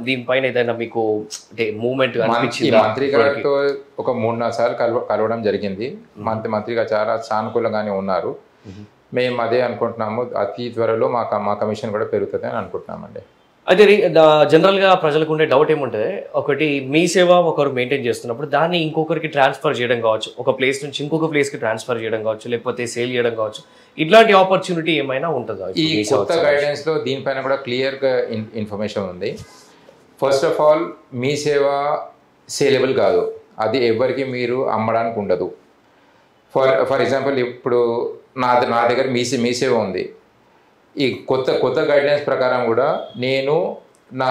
దీనిపైన ఏదైనా మీకు అంటే మూవ్మెంట్ అనిపించింది? మంత్రి గారితో ఒక 3-4 సార్లు కలవడం జరిగింది. మంత్రి గారు చాలా సానుకూలంగానే ఉన్నారు. మేము అదే అనుకుంటున్నాము, అతి త్వరలో మా కమిషన్ కూడా పెరుగుతుంది అని అనుకుంటున్నామండి. అయితే జనరల్గా ప్రజలకు ఉండే డౌట్ ఏముంటుంది, ఒకటి మీ సేవ ఒకరు మెయింటైన్ చేస్తున్నప్పుడు దాన్ని ఇంకొకరికి ట్రాన్స్ఫర్ చేయడం కావచ్చు, ఒక ప్లేస్ నుంచి ఇంకొక ప్లేస్కి ట్రాన్స్ఫర్ చేయడం కావచ్చు, లేకపోతే సేల్ చేయడం కావచ్చు, ఇట్లాంటి ఆపర్చునిటీ ఏమైనా ఉంటుందా? ఈ కొత్త గైడెన్స్లో దీనిపైన కూడా క్లియర్గా ఇన్ఫర్మేషన్ ఉంది. ఫస్ట్ ఆఫ్ ఆల్ మీ సేవ సేలబుల్ కాదు, అది ఎవరికి మీరు అమ్మడానికి ఉండదు. ఫర్ ఎగ్జాంపుల్ ఇప్పుడు నా దగ్గర మీ సేవ ఉంది. ఈ కొత్త గైడ్లైన్స్ ప్రకారం కూడా నేను నా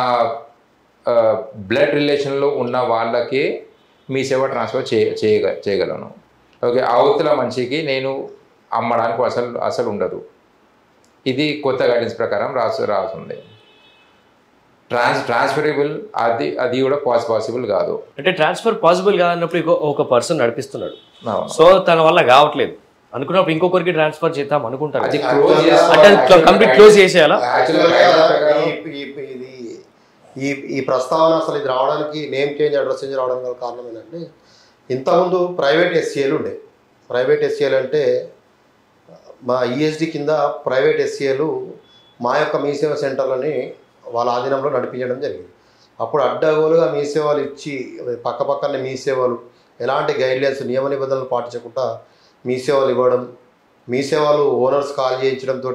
బ్లడ్ రిలేషన్లో ఉన్న వాళ్ళకి మీ సేవ ట్రాన్స్ఫర్ చేయగలను. ఓకే, అవతల మనిషికి నేను అమ్మడానికి అసలు ఉండదు. ఇది కొత్త గైడెన్స్ ప్రకారం రాస్తుంది. ట్రాన్స్ఫరబుల్ అది కూడా పాసిబుల్ కాదు. అంటే ట్రాన్స్ఫర్ పాసిబుల్ కాదన్నప్పుడు ఒక పర్సన్ నడిపిస్తున్నాడు, సో తన వల్ల కావట్లేదు అనుకున్నప్పుడు ఇంకొకరికి ట్రాన్స్ఫర్ చేద్దాం అనుకుంటారు. అంటే కంప్లీట్ క్లోజ్ చేసేయాలా? ఈ ప్రస్తావన అసలు ఇది రావడానికి నేమ్ చేంజ్ అడ్రస్ చేంజ్ రావడానికి కారణం ఏంటంటే ఇంతకుముందు ప్రైవేట్ ఎస్సీఏలు ఉండే. ప్రైవేట్ ఎస్సీఏలు అంటే మా ఈఎస్డి కింద ప్రైవేట్ ఎస్సీఏలు మా యొక్క మీ సేవ సెంటర్లని వాళ్ళ ఆధీనంలో నడిపించడం జరిగింది. అప్పుడు అడ్డగోలుగా మీ సేవలు ఇచ్చి పక్కపక్కనే మీ సేవలు ఎలాంటి గైడ్లైన్స్ నియమ నిబంధనలు పాటించకుండా మీ సేవలు ఇవ్వడం, మీ సేవలు ఓనర్స్ కాల్ చేయించడంతో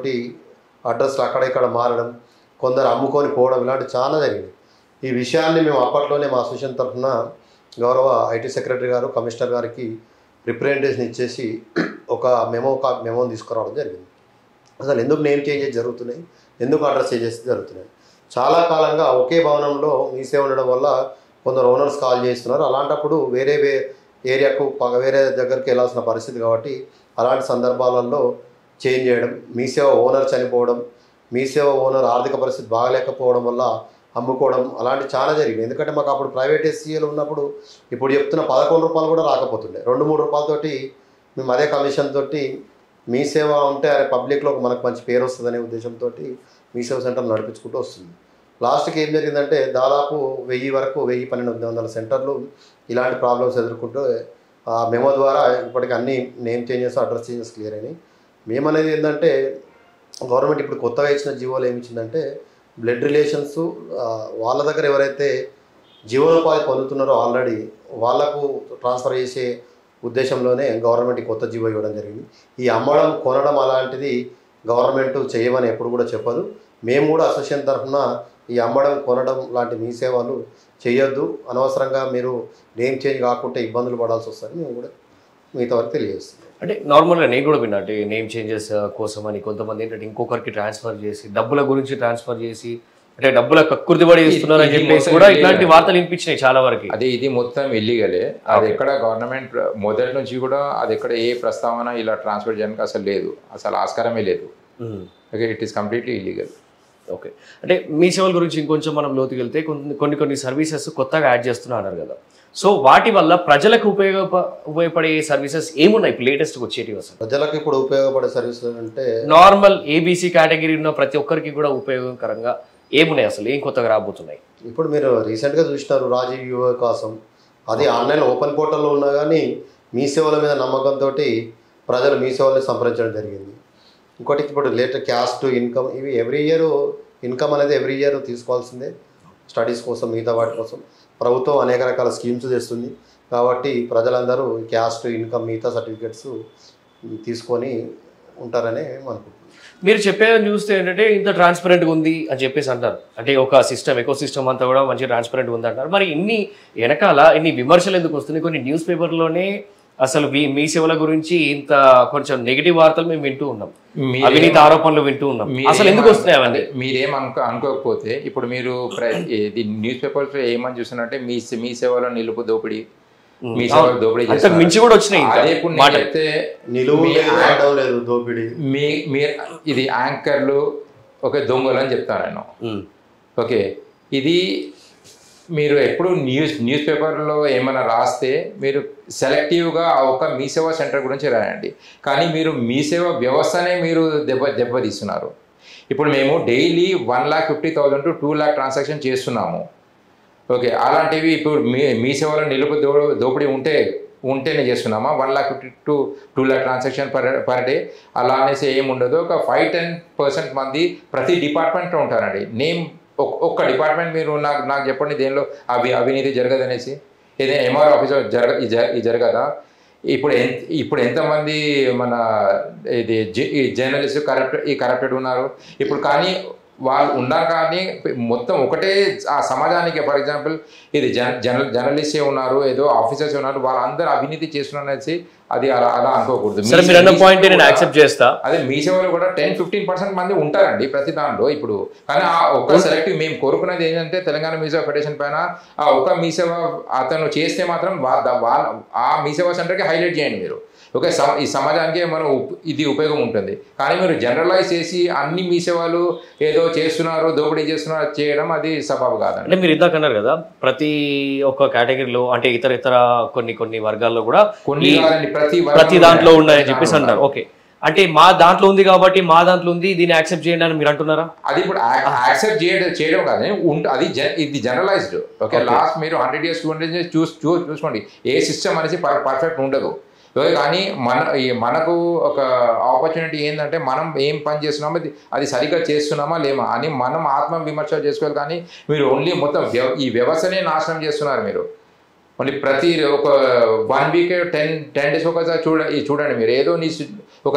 అడ్రస్లు అక్కడెక్కడ మారడం, కొందరు అమ్ముకొని పోవడం ఇలాంటి చాలా జరిగింది. ఈ విషయాన్ని మేము అప్పట్లోనే మా అసోసియేషన్ తరఫున గౌరవ ఐటీ సెక్రటరీ గారు కమిషనర్ గారికి రిప్రజెంటేషన్ ఇచ్చేసి ఒక మెమోని తీసుకురావడం జరిగింది. అసలు ఎందుకు నేమ్ చేంజెస్ జరుగుతున్నాయి, ఎందుకు అడ్రస్ చేంజెస్ జరుగుతున్నాయి. చాలా కాలంగా ఒకే భవనంలో మీ సేవ ఉండడం వల్ల కొందరు ఓనర్స్ కాల్ చేస్తున్నారు. అలాంటప్పుడు వేరే ఏరియాకు వేరే దగ్గరికి వెళ్ళాల్సిన పరిస్థితి కాబట్టి అలాంటి సందర్భాలలో చేంజ్ చేయడం, మీ సేవ ఓనర్ చనిపోవడం, మీ సేవ ఓనర్ ఆర్థిక పరిస్థితి బాగలేకపోవడం వల్ల అమ్ముకోవడం అలాంటి చాలా జరిగింది. ఎందుకంటే మాకు అప్పుడు ప్రైవేట్ ఎస్సీఏలు ఉన్నప్పుడు ఇప్పుడు చెప్తున్న 11 రూపాయలు కూడా రాకపోతుండే. 2-3 రూపాయలతోటి మేము అదే కమిషన్ తోటి మీ సేవ ఉంటే అరే పబ్లిక్లో మనకు మంచి పేరు వస్తుందనే ఉద్దేశంతో మీ సేవ సెంటర్ నడిపించుకుంటూ వస్తుంది. లాస్ట్కి ఏం జరిగిందంటే దాదాపు 1000 వరకు 1200 సెంటర్లు ఇలాంటి ప్రాబ్లమ్స్ ఎదుర్కొంటూ ఆ మెమో ద్వారా ఇప్పటికీ అన్ని name changes address changes clear అయినాయి. మేమనేది ఏంటంటే గవర్నమెంట్ ఇప్పుడు కొత్తగా ఇచ్చిన జీవోలు ఏమి ఇచ్చిందంటే బ్లడ్ రిలేషన్స్ వాళ్ళ దగ్గర ఎవరైతే జీవనోపాధి పొందుతున్నారో ఆల్రెడీ వాళ్లకు ట్రాన్స్ఫర్ చేసే ఉద్దేశంలోనే గవర్నమెంట్ కొత్త జీవో ఇవ్వడం జరిగింది. ఈ అమ్మడం కొనడం అలాంటిది గవర్నమెంట్ చేయమని ఎప్పుడు కూడా చెప్పదు. మేము కూడా అసోసియేషన్ తరఫున ఈ అమ్మడం కొనడం లాంటి మీ సేవలు చేయొద్దు, అనవసరంగా మీరు నేమ్ చేంజ్ కాకుంటే ఇబ్బందులు పడాల్సి వస్తుంది మేము కూడా మిగతా వరకు తెలియజేస్తున్నాం. అంటే నార్మల్గా నేను కూడా విన్నా అంటే నేమ్ చేంజెస్ కోసం అని కొంతమంది ఏంటంటే ఇంకొకరికి ట్రాన్స్ఫర్ చేసి డబ్బుల గురించి ట్రాన్స్ఫర్ చేసి అంటే డబ్బుల కక్కుర్తిబడి ఇస్తున్నారు అని చెప్పేసి కూడా ఇట్లాంటి వార్తలు వినిపించినాయి చాలా వరకు. అదే ఇది మొత్తం ఇల్లీగలే. అది ఎక్కడ గవర్నమెంట్ మొదటి నుంచి కూడా అది ఎక్కడ ఏ ప్రస్తావన ఇలా ట్రాన్స్ఫర్ చేయడానికి అసలు లేదు, అసలు ఆస్కారమే లేదు. Okay, it is completely illegal. Okay, అంటే మీ సేవల గురించి ఇంకొంచెం మనం లోతుకి వెళ్తే కొన్ని సర్వీసెస్ కొత్తగా యాడ్ చేస్తున్నారు కదా, సో వాటి వల్ల ప్రజలకు ఉపయోగపడే సర్వీసెస్ ఏమున్నాయి ఇప్పుడు లేటెస్ట్గా వచ్చేటివి? అసలు ప్రజలకు ఇప్పుడు ఉపయోగపడే సర్వీసెస్ అంటే నార్మల్ ఏబీసీ కేటగిరీ ఉన్న ప్రతి ఒక్కరికి కూడా ఉపయోగకరంగా ఏమున్నాయి, అసలు ఏం కొత్తగా రాబోతున్నాయి? ఇప్పుడు మీరు రీసెంట్గా చూసినారు రాజీవ్ యువ కోసం, అది ఆన్లైన్ ఓపెన్ పోర్టల్లో ఉన్నా కానీ మీ సేవల మీద నమ్మకంతో ప్రజలు మీ సేవల్ని సంప్రదించడం జరిగింది. ఇంకోటి ఇప్పుడు లేటర్ క్యాస్ట్ ఇన్కమ్ ఇవి ఎవ్రీ ఇయర్ ఇన్కమ్ అనేది ఎవ్రీ ఇయర్ తీసుకోవాల్సిందే. స్టడీస్ కోసం మిగతా వాటి కోసం ప్రభుత్వం అనేక రకాల స్కీమ్స్ తెస్తుంది కాబట్టి ప్రజలందరూ క్యాస్ట్ ఇన్కమ్ మిగతా సర్టిఫికెట్స్ తీసుకొని ఉంటారని అనుకుంటున్నాను. మీరు చెప్పేది చూస్తే ఏంటంటే ఇంత ట్రాన్స్పరెంట్గా ఉంది అని చెప్పేసి అంటారు, అంటే ఒక ఎకో సిస్టమ్ అంతా కూడా మంచి ట్రాన్స్పరెంట్గా ఉంది అంటారు. మరి ఇన్ని వెనకాల ఇన్ని విమర్శలు ఎందుకు వస్తున్నాయి? కొన్ని న్యూస్ పేపర్లోనే అసలు మీ సేవల గురించి ఇంత కొంచెం నెగిటివ్ వార్తలు మేము వింటూ ఉన్నాం, అవినీతి ఆరోపణలు వింటూ ఉన్నాం. అసలు ఎందుకు వస్తున్నాయి అవన్నీ? మీరేం అనుకోకపోతే ఇప్పుడు మీరు న్యూస్ పేపర్స్ ఏమని చూస్తున్నట్టే మీ సేవలో నిలుపు దోపిడీ, మీ సేవలో దోపిడీ మించి కూడా వచ్చినాయి. ఇది యాంకర్లు ఒక దొంగలు అని చెప్తాను నేను. ఓకే, ఇది మీరు ఎప్పుడు న్యూస్ పేపర్లో ఏమైనా రాస్తే మీరు సెలెక్టివ్గా ఒక మీ సేవ సెంటర్ గురించి రాయండి, కానీ మీరు మీ సేవ వ్యవస్థనే మీరు దెబ్బతీస్తున్నారు. ఇప్పుడు మేము డైలీ 1,50,000 to 2 lakh ట్రాన్సాక్షన్ చేస్తున్నాము. ఓకే, అలాంటివి ఇప్పుడు మీ సేవలో నిలుపు దోపిడీ ఉంటేనే చేస్తున్నామా? 1,50,000 to 2 lakh transaction per day అలా అనేసి ఏముండదు. ఒక 5-10% మంది ప్రతి డిపార్ట్మెంట్లో ఉంటారండి. ఒక్క డిపార్ట్మెంట్ మీరు నాకు చెప్పండి దేనిలో అవినీతి జరగదనేసి. ఏదైనా ఎంఆర్ ఆఫీసర్ జరగదా? ఇప్పుడు ఎంతమంది మన ఇది జర్నలిస్ట్ కరప్టెడ్ ఉన్నారు ఇప్పుడు. కానీ వాళ్ళు ఉన్నారు కానీ మొత్తం ఒకటే ఆ సమాజానికి ఫర్ ఎగ్జాంపుల్ ఇది జర్నలిస్టే ఉన్నారు, ఏదో ఆఫీసర్స్ ఉన్నారు, వాళ్ళందరూ అవినీతి చేస్తున్నారు అనేసి అది అలా అనుకోకూడదు. అదే మీ సేవలో కూడా 10-15% మంది ఉంటారండి ప్రతి దాంట్లో. ఇప్పుడు కానీ ఆ ఒక సెలెక్టివ్ మేము కోరుకునేది ఏంటంటే తెలంగాణ మీ సేవ ఫెడరేషన్ పైన ఆ ఒక మీ సేవ అతను చేస్తే మాత్రం ఆ మీ సేవ సెంటర్కి హైలైట్ చేయండి మీరు. ఓకే, ఈ సమాజానికి మనం ఇది ఉపయోగం ఉంటుంది. కానీ మీరు జనరలైజ్ చేసి అన్ని మీ సేవలు ఏదో చేస్తున్నారు, దోపిడీ చేస్తున్నారు చేయడం అది సబబు కాదండి. అంటే మీరు ఇందాక అన్నారు కదా ప్రతి ఒక్క కేటగిరీలో అంటే ఇతర కొన్ని వర్గాల్లో కూడా ప్రతి దాంట్లో ఉన్నాయని చెప్పేసి అంటారు. ఓకే, అంటే మా దాంట్లో ఉంది కాబట్టి మా దాంట్లో ఉంది దీన్ని యాక్సెప్ట్ చేయండి అని మీరు అంటున్నారా? అది ఇప్పుడు యాక్సెప్ట్ చేయడం కాదు, అది ఇది జనరలైజ్డ్. ఓకే, లాస్ట్ మీరు 100 years 200 years చూసుకోండి, ఏ సిస్టమ్ అనేసి పర్ఫెక్ట్ ఉండదు. కానీ మనకు ఒక ఆపర్చునిటీ ఏంటంటే మనం ఏం పని చేస్తున్నామో అది సరిగ్గా చేస్తున్నామా లేమా అని మనం ఆత్మ విమర్శ చేసుకోవాలి. కానీ మీరు ఓన్లీ మొత్తం ఈ వ్యవస్థనే నాశనం చేస్తున్నారు మీరు. మళ్ళీ ప్రతి ఒక 1 వీక్ 10 డేస్ ఒకసారి చూడండి మీరు. ఏదో ఒక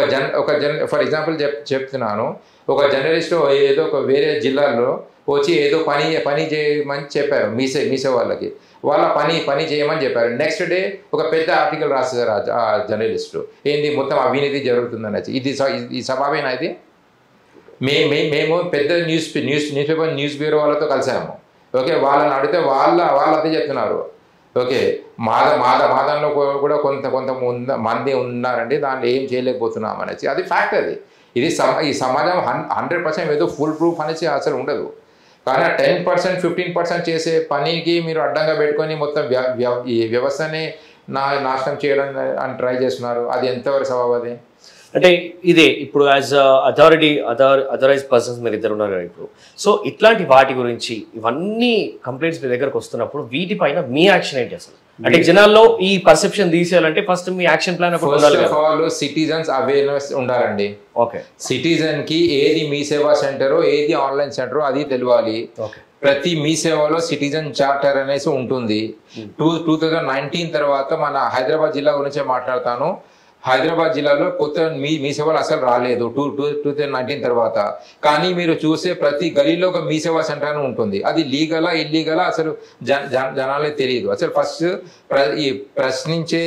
ఫర్ ఎగ్జాంపుల్ చెప్తున్నాను, ఒక జర్నలిస్ట్ ఏదో ఒక వేరే జిల్లాలో వచ్చి ఏదో పని చేయమని చెప్పారు మీసే వాళ్ళకి. వాళ్ళ పని చేయమని చెప్పారు. నెక్స్ట్ డే ఒక పెద్ద ఆర్టికల్ రాస్తారు ఆ జర్నలిస్టు, ఏంది మొత్తం అవినీతి జరుగుతుందని. ఇది సభావేనా? ఇది మేము పెద్ద న్యూస్ పేపర్ న్యూస్ బ్యూరో వాళ్ళతో కలిసాము. ఓకే, వాళ్ళని అడిగితే వాళ్ళు అదే చెప్తున్నారు. ఓకే, మాదంలో కూడా కొంత మంది ఉన్నారండి, దాంట్లో ఏం చేయలేకపోతున్నాం అనేసి. అది ఫ్యాక్ట్. ఈ సమాజం 100% ఏదో ఫుల్ ప్రూఫ్ అనేసి అసలు ఉండదు. కానీ 10% 15% చేసే పనికి మీరు అడ్డంగా పెట్టుకొని మొత్తం ఈ వ్యవస్థని నాశనం చేయడం అని ట్రై చేస్తున్నారు. అది ఎంతవరకు సవాబు? అది అంటే ఇదే ఇప్పుడు యాజ్ అథరైజ్డ్ పర్సన్స్ మీరు ఇద్దరు ఉన్నారు ఇప్పుడు. సో ఇట్లాంటి వాటి గురించి ఇవన్నీ కంప్లైంట్స్ మీ దగ్గరకు వస్తున్నప్పుడు వీటిపైన మీ యాక్షన్ ఏంటి అసలు? అంటే జనాల్లో ఈ పర్సెప్షన్ తీసేయాలంటే ఫస్ట్ మీ యాక్షన్ ప్లాన్ సిటిజన్స్ అవేర్నెస్ ఉండాలండి. ఓకే, సిటిజన్ కి ఏది మీ సేవా సెంటరో ఏది ఆన్లైన్ సెంటరో అది తెలియాలి. ప్రతి మీ సేవలో సిటిజన్ చార్టర్ అనేసి ఉంటుంది. 2019 తర్వాత మన హైదరాబాద్ జిల్లా గురించే మాట్లాడతాను. హైదరాబాద్ జిల్లాలో కొత్త మీ సేవలు అసలు రాలేదు 2019 తర్వాత. కానీ మీరు చూసే ప్రతి గలీలో ఒక మీ సేవా సెంటర్ అని ఉంటుంది. అది లీగలా ఇల్లీగలా అసలు జనాలే తెలియదు. అసలు ఫస్ట్ ఈ ప్రశ్నించే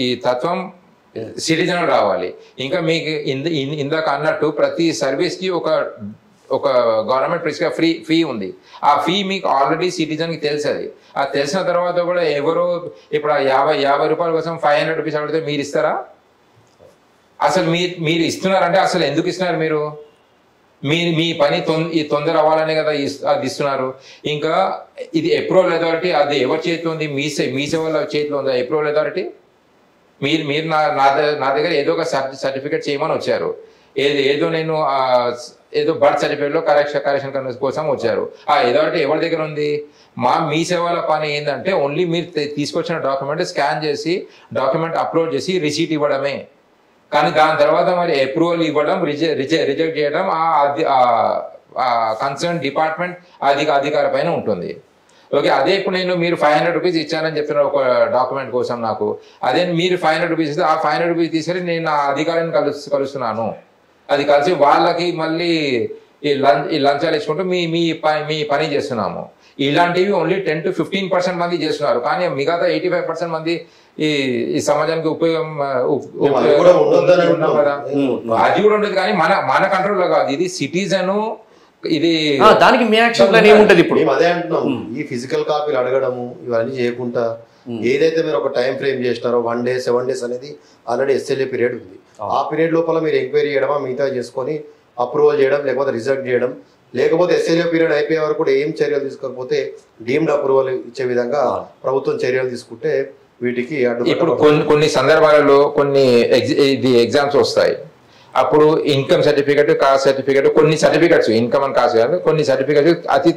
ఈ తత్వం సిటిజన్ రావాలి. ఇంకా మీకు ఇందాక అన్నట్టు ప్రతి సర్వీస్కి ఒక గవర్నమెంట్ ప్రిస్గా ఫీ ఉంది. ఆ ఫీ మీకు ఆల్రెడీ సిటిజన్కి తెలుసు. అది తెలిసిన తర్వాత కూడా ఎవరో ఇప్పుడు 50 రూపాయల కోసం 500 రూపీస్ అడిగితే మీరు ఇస్తారా? అసలు మీరు ఇస్తున్నారంటే అసలు ఎందుకు ఇస్తున్నారు? మీరు మీ పని తొందర అవ్వాలనే కదా అది ఇస్తున్నారు. ఇంకా ఇది అప్రూవల్ అథారిటీ అది ఎవరి చేతిలో ఉంది? మీ సేవల చేతిలో ఉందా అప్రూవల్ అథారిటీ? మీరు నా దగ్గర ఏదో ఒక సర్టిఫికేట్ చేయమని వచ్చారు. ఏదో నేను ఏదో బర్త్ సర్టిఫికేట్లో కరెక్షన్ కోసం వచ్చారు. ఆ అథారిటీ ఎవరి దగ్గర ఉంది? మీ సేవల పని ఏంటంటే ఓన్లీ మీరు తీసుకొచ్చిన డాక్యుమెంట్ స్కాన్ చేసి డాక్యుమెంట్ అప్లోడ్ చేసి రిసీట్ ఇవ్వడమే. కానీ దాని తర్వాత మరి అప్రూవల్ ఇవ్వడం రిజెక్ట్ చేయడం కన్సర్న్ డిపార్ట్మెంట్ అధికార పైన ఉంటుంది. ఓకే, అదే ఇప్పుడు మీరు 500 రూపీస్ ఇచ్చానని చెప్తున్నారు ఒక డాక్యుమెంట్ కోసం నాకు. అదే మీరు 500 రూపీస్ ఇస్తే ఆ 500 రూపీస్ తీసుకొని నేను నా అధికారిని కలుస్తున్నాను. అది కలిసి వాళ్ళకి మళ్ళీ ఈ లంచాలు ఇచ్చుకుంటూ మీ పని చేస్తున్నాము. ఇలాంటివి ఓన్లీ 10 to 15% మంది చేస్తున్నారు. కానీ మిగతా 85% మంది ఈ సమాజానికి ఉపయోగం కదా, అది కూడా ఉండదు. కానీ మన కంట్రోల్లో కాదు. ఇది సిటిజను, ఇది దానికి మీ యాక్షన్ ప్లాన్ ఏముంటది? ఇప్పుడు అదే అంటున్నాం, ఈ ఫిజికల్ కాపీలు అడగడము ఇవన్నీ చేయకుండా ఏదైతే మీరు ఒక టైం ఫ్రేమ్ చేసినారో 1 day 7 days అనేది ఆల్రెడీ SLA పీరియడ్ ఉంది. ఆ పీరియడ్ లోపల మీరు ఎంక్వైరీ చేయడమా, మిగతా చేసుకొని అప్రూవల్ చేయడం, లేకపోతే రిజెక్ట్ చేయడం, లేకపోతే SLA పీరియడ్ అయిపోయే వరకు కూడా ఏం చర్యలు తీసుకోకపోతే డీమ్డ్ అప్రూవల్ ఇచ్చే విధంగా ప్రభుత్వం చర్యలు తీసుకుంటే వీటికి ఇప్పుడు కొన్ని సందర్భాలలో కొన్ని ఎగ్జామ్స్ వస్తాయి. అప్పుడు ఇన్కమ్ సర్టిఫికేట్, కాస్ట్ సర్టిఫికేట్, కొన్ని సర్టిఫికేట్స్ ఇన్కమ్ అండ్ కాస్ట్ కాదు, కొన్ని సర్టిఫికేట్స్ అతి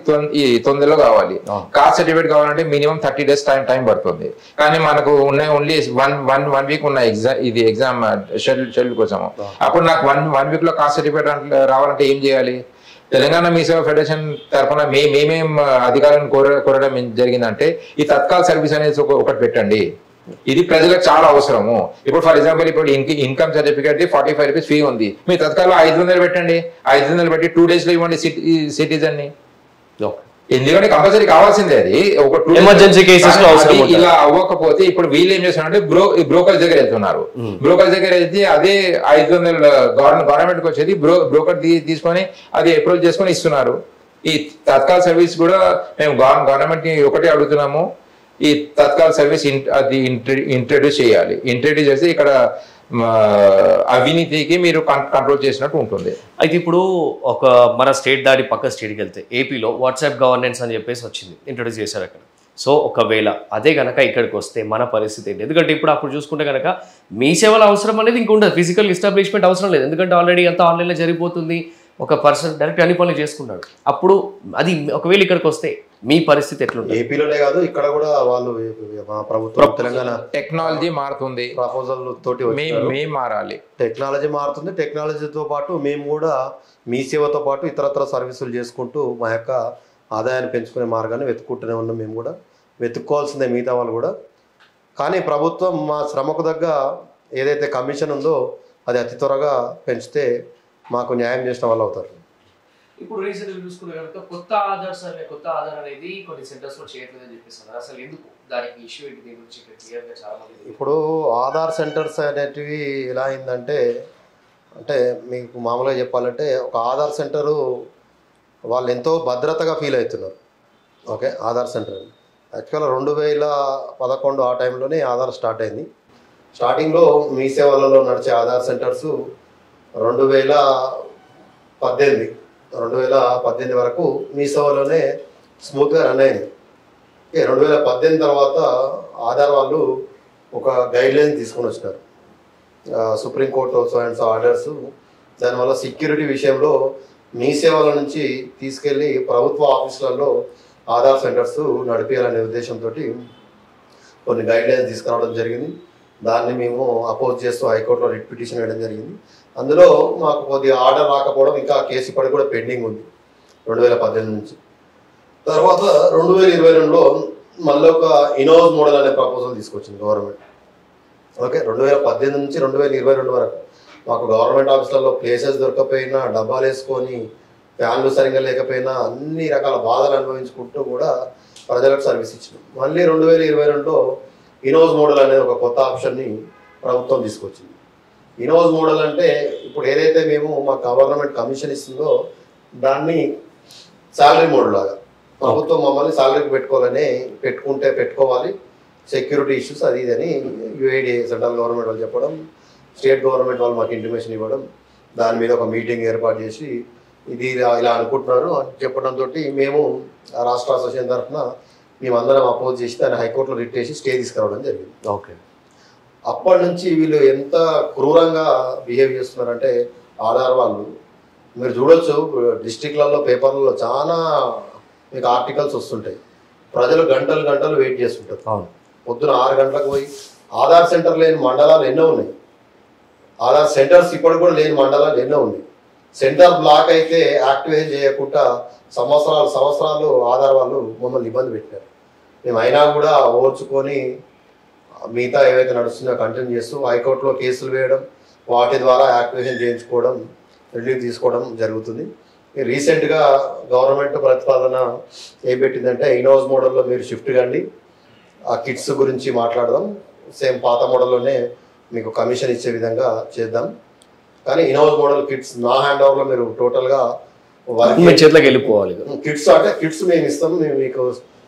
తొందరలో కావాలి. కాస్ట్ సర్టిఫికేట్ కావాలంటే మినిమం 30 days టైం పడుతుంది. కానీ మనకు ఉన్నాయి ఓన్లీ వన్ వీక్ ఉన్న ఎగ్జామ్ షెడ్యూల్ కోసం. అప్పుడు నాకు వన్ వీక్ లో కాస్ట్ సర్టిఫికేట్ రావాలంటే ఏం చేయాలి? తెలంగాణ మీ సేవా ఫెడరేషన్ తరఫున మేమేం అధికారాన్ని కోరడం జరిగిందంటే ఈ తత్కాల్ సర్వీస్ అనేది ఒకటి పెట్టండి. ఇది ప్రజలకు చాలా అవసరము. ఇప్పుడు ఫర్ ఎగ్జాంపుల్ ఇప్పుడు ఇన్కమ్ సర్టిఫికేట్ 45 రూపీస్ ఫీ ఉంది. మీ తత్కాల్లో 500 పెట్టండి. 500 పెట్టి 2 days లో ఇవ్వండి సిటిజన్ ని. ఎందుకంటే కంపల్సరీ కావాల్సిందే. అది ఒక ఎమర్జెన్సీ కేసెస్ లో అవసరం. ఇలా అవ్వకపోతే ఇప్పుడు వీళ్ళు ఏం చేస్తున్నారంటే బ్రోకర్ దగ్గర వెళ్తున్నారు. బ్రోకర్ దగ్గర వెళ్తే అదే 500 గవర్నమెంట్ కి వచ్చేది బ్రోకర్ తీసుకొని అది అప్రోచ్ చేసుకొని ఇస్తున్నారు. ఈ తత్కాల్ సర్వీస్ కూడా మేము గవర్నమెంట్ ని ఒకటే అడుగుతున్నాము, ఈ తత్కాల్ సర్వీస్ అది ఇంట్రడ్యూస్ చేయాలి. ఇంట్రడ్యూస్ చేస్తే ఇక్కడ అవినీతికి మీరు కంట్రోల్ చేసినట్టు ఉంటుంది. అయితే ఇప్పుడు ఒక మన స్టేట్ దాడి పక్క స్టేట్కి వెళ్తే ఏపీలో వాట్సాప్ గవర్నెన్స్ అని చెప్పేసి వచ్చింది, ఇంట్రడ్యూస్ చేశారు అక్కడ. సో ఒకవేళ అదే కనుక ఇక్కడికి వస్తే మన పరిస్థితి ఏంటి? ఎందుకంటే ఇప్పుడు అప్పుడు చూసుకుంటే కనుక మీ సేవల అవసరం అనేది ఇంక ఉండదు, ఫిజికల్ ఎస్టాబ్లిష్మెంట్ అవసరం లేదు. ఎందుకంటే ఆల్రెడీ అంతా ఆన్లైన్లో జరిగిపోతుంది. ఒక పర్సన్ డైరెక్ట్ అన్ని పనులు చేసుకున్నాడు. అప్పుడు అది ఒకవేళ ఇక్కడికి వస్తే మీ పరిస్థితి ఎట్లుంటుంది? ఏపీలోనే కాదు ఇక్కడ కూడా వాళ్ళు మా ప్రభుత్వం తెలంగాణ టెక్నాలజీ మారుతుంది, ప్రపోజల్ తోటి మేము మారాలి. టెక్నాలజీ మారుతుంది. టెక్నాలజీతో పాటు మేము కూడా మీ సేవతో పాటు ఇతరత్ర సర్వీసులు చేసుకుంటూ మా యొక్క ఆదాయాన్ని పెంచుకునే మార్గాన్ని వెతుక్కుంటూనే ఉన్నాం. మేము కూడా వెతుక్కోవాల్సిందే మిగతా వాళ్ళు కూడా. కానీ ప్రభుత్వం మా శ్రమకు తగ్గ ఏదైతే కమిషన్ ఉందో అది అతి త్వరగా పెంచితే మాకు న్యాయం చేసిన వాళ్ళు అవుతారు. ఇప్పుడు రీసెంట్గా చూసుకునే కనుక కొత్త ఆధార్ అనేది కొన్ని సెంటర్స్లో చేయట్లేదని చెప్పేస్తున్నారు. అసలు ఎందుకు, దానికి ఇష్యూ ఏంటి? దీని గురించి క్లియర్గా చాలా మంది ఇప్పుడు ఆధార్ సెంటర్స్ అనేటివి ఎలా అయిందంటే, అంటే మీకు మామూలుగా చెప్పాలంటే ఒక ఆధార్ సెంటరు వాళ్ళు ఎంతో భద్రతగా ఫీల్ అవుతున్నారు. ఓకే, ఆధార్ సెంటర్ యాక్చువల్గా 2011 ఆ టైంలోనే ఆధార్ స్టార్ట్ అయింది. స్టార్టింగ్లో మీ సేవలలో నడిచే ఆధార్ సెంటర్స్ 2018 వరకు మీ సేవలోనే స్మూత్గా రన్ అయింది. 2018 తర్వాత ఆధార్ వాళ్ళు ఒక గైడ్లైన్ తీసుకొని వచ్చినారు, సుప్రీంకోర్టు సో ఆర్డర్స్. దానివల్ల సెక్యూరిటీ విషయంలో మీ సేవల నుంచి తీసుకెళ్ళి ప్రభుత్వ ఆఫీసులలో ఆధార్ సెంటర్స్ నడిపేయాలనే ఉద్దేశంతో కొన్ని గైడ్లైన్స్ తీసుకురావడం జరిగింది. దాన్ని మేము అపోజ్ చేస్తూ హైకోర్టులో రిట్ పిటిషన్ వేయడం జరిగింది. అందులో మాకు కొద్దిగా ఆర్డర్ రాకపోవడం, ఇంకా కేసు ఇప్పటికి కూడా పెండింగ్ ఉంది 2018 నుంచి. తర్వాత 2022లో మళ్ళీ ఒక ఇనోజ్ మోడల్ అనే ప్రపోజల్ తీసుకొచ్చింది గవర్నమెంట్. ఓకే, 2018 నుంచి 2022 వరకు మాకు గవర్నమెంట్ ఆఫీసులలో ప్లేసెస్ దొరకపోయినా, డబ్బాలు వేసుకొని, ఫ్యాన్లు సరిగ్గా లేకపోయినా అన్ని రకాల బాధలు అనుభవించుకుంటూ కూడా ప్రజలకు సర్వీస్ ఇచ్చినాం. మళ్ళీ 2022లో ఇనోజ్ మోడల్ అనేది ఒక కొత్త ఆప్షన్ని ప్రభుత్వం తీసుకొచ్చింది. ఇనోజ్ మోడల్ అంటే ఇప్పుడు ఏదైతే మేము మా గవర్నమెంట్ కమిషన్ ఇస్తుందో దాన్ని శాలరీ మోడల్ లాగా ప్రభుత్వం మమ్మల్ని శాలరీకి పెట్టుకోవాలి, సెక్యూరిటీ ఇష్యూస్ అది ఇదని యుఐడి సెంట్రల్ గవర్నమెంట్ వాళ్ళు చెప్పడం, స్టేట్ గవర్నమెంట్ వాళ్ళు మాకు ఇంటిమేషన్ ఇవ్వడం, దాని మీద ఒక మీటింగ్ ఏర్పాటు చేసి ఇది ఇలా అనుకుంటున్నారు అని చెప్పడంతో మేము రాష్ట్ర అసోసియేషన్ తరఫున మేమందరం అపోజ్ చేసి దాన్ని హైకోర్టులో రిట్ చేసి స్టే తీసుకురావడం జరిగింది. ఓకే, అప్పటి నుంచి వీళ్ళు ఎంత క్రూరంగా బిహేవ్ చేస్తున్నారంటే ఆధార్ వాళ్ళు, మీరు చూడొచ్చు డిస్ట్రిక్ట్లలో పేపర్లలో చాలా మీకు ఆర్టికల్స్ వస్తుంటాయి. ప్రజలు గంటలు వెయిట్ చేస్తుంటారు. పొద్దున 6 గంటలకు పోయి ఆధార్ సెంటర్ లేని మండలాలు ఎన్నో ఉన్నాయి. ఆధార్ సెంటర్స్ ఇప్పటికి కూడా లేని మండలాలు ఎన్నో ఉన్నాయి. సెంటర్ బ్లాక్ అయితే యాక్టివేట్ చేయకుండా సంవత్సరాలు ఆధార్ వాళ్ళు మమ్మల్ని ఇబ్బంది పెట్టారు. మేము అయినా కూడా ఓర్చుకొని మిగతా ఏవైతే నడుస్తుందో కంటిన్యూ చేస్తూ హైకోర్టులో కేసులు వేయడం, వాటి ద్వారా యాక్టివేషన్ చేయించుకోవడం, రిలీఫ్ తీసుకోవడం జరుగుతుంది. రీసెంట్గా గవర్నమెంట్ ప్రతిపాదన ఏం పెట్టిందంటే ఇనోజ్ మోడల్లో మీరు షిఫ్ట్ కండి, ఆ కిట్స్ గురించి మాట్లాడదాం, సేమ్ పాత మోడల్లోనే మీకు కమిషన్ ఇచ్చే విధంగా చేద్దాం. కానీ ఇనోజ్ మోడల్ కిట్స్ నా హ్యాండ్ ఓవర్లో మీరు టోటల్గా చేతిలోకి వెళ్ళిపోవాలి. కిట్స్ అంటే కిట్స్ మేము ఇస్తాము, మేము మీకు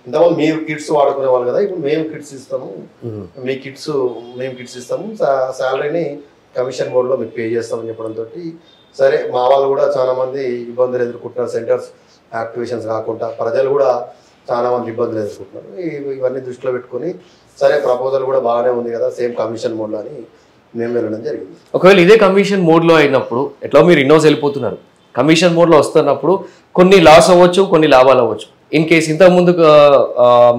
ఇంతకుముందు మీరు కిట్స్ వాడుకునే వాళ్ళు కదా, ఇప్పుడు మేము కిట్స్ ఇస్తాము, మేము కిట్స్ ఇస్తాము, శాలరీని కమిషన్ బోర్డులో మీకు పే చేస్తామని చెప్పడంతో సరే మా వాళ్ళు కూడా చాలా మంది ఇబ్బందులు ఎదుర్కొంటున్నారు. సెంటర్స్ యాక్టివేషన్స్ కాకుండా ప్రజలు కూడా చాలా మంది ఇబ్బందులు ఎదుర్కొంటున్నారు. ఇవన్నీ దృష్టిలో పెట్టుకొని సరే ప్రపోజల్ కూడా బాగానే ఉంది కదా, సేమ్ కమిషన్ మోడ్లో అని మేము వెళ్ళడం జరిగింది. ఒకవేళ ఇదే కమిషన్ మోడ్లో అయినప్పుడు ఎట్లా మీరు ఇన్నోస్ వెళ్ళిపోతున్నారు, కమిషన్ మోడ్లో వస్తున్నప్పుడు కొన్ని లాస్ అవ్వచ్చు, కొన్ని లాభాలు అవ్వచ్చు. ఇన్ కేసు ఇంతకుముందు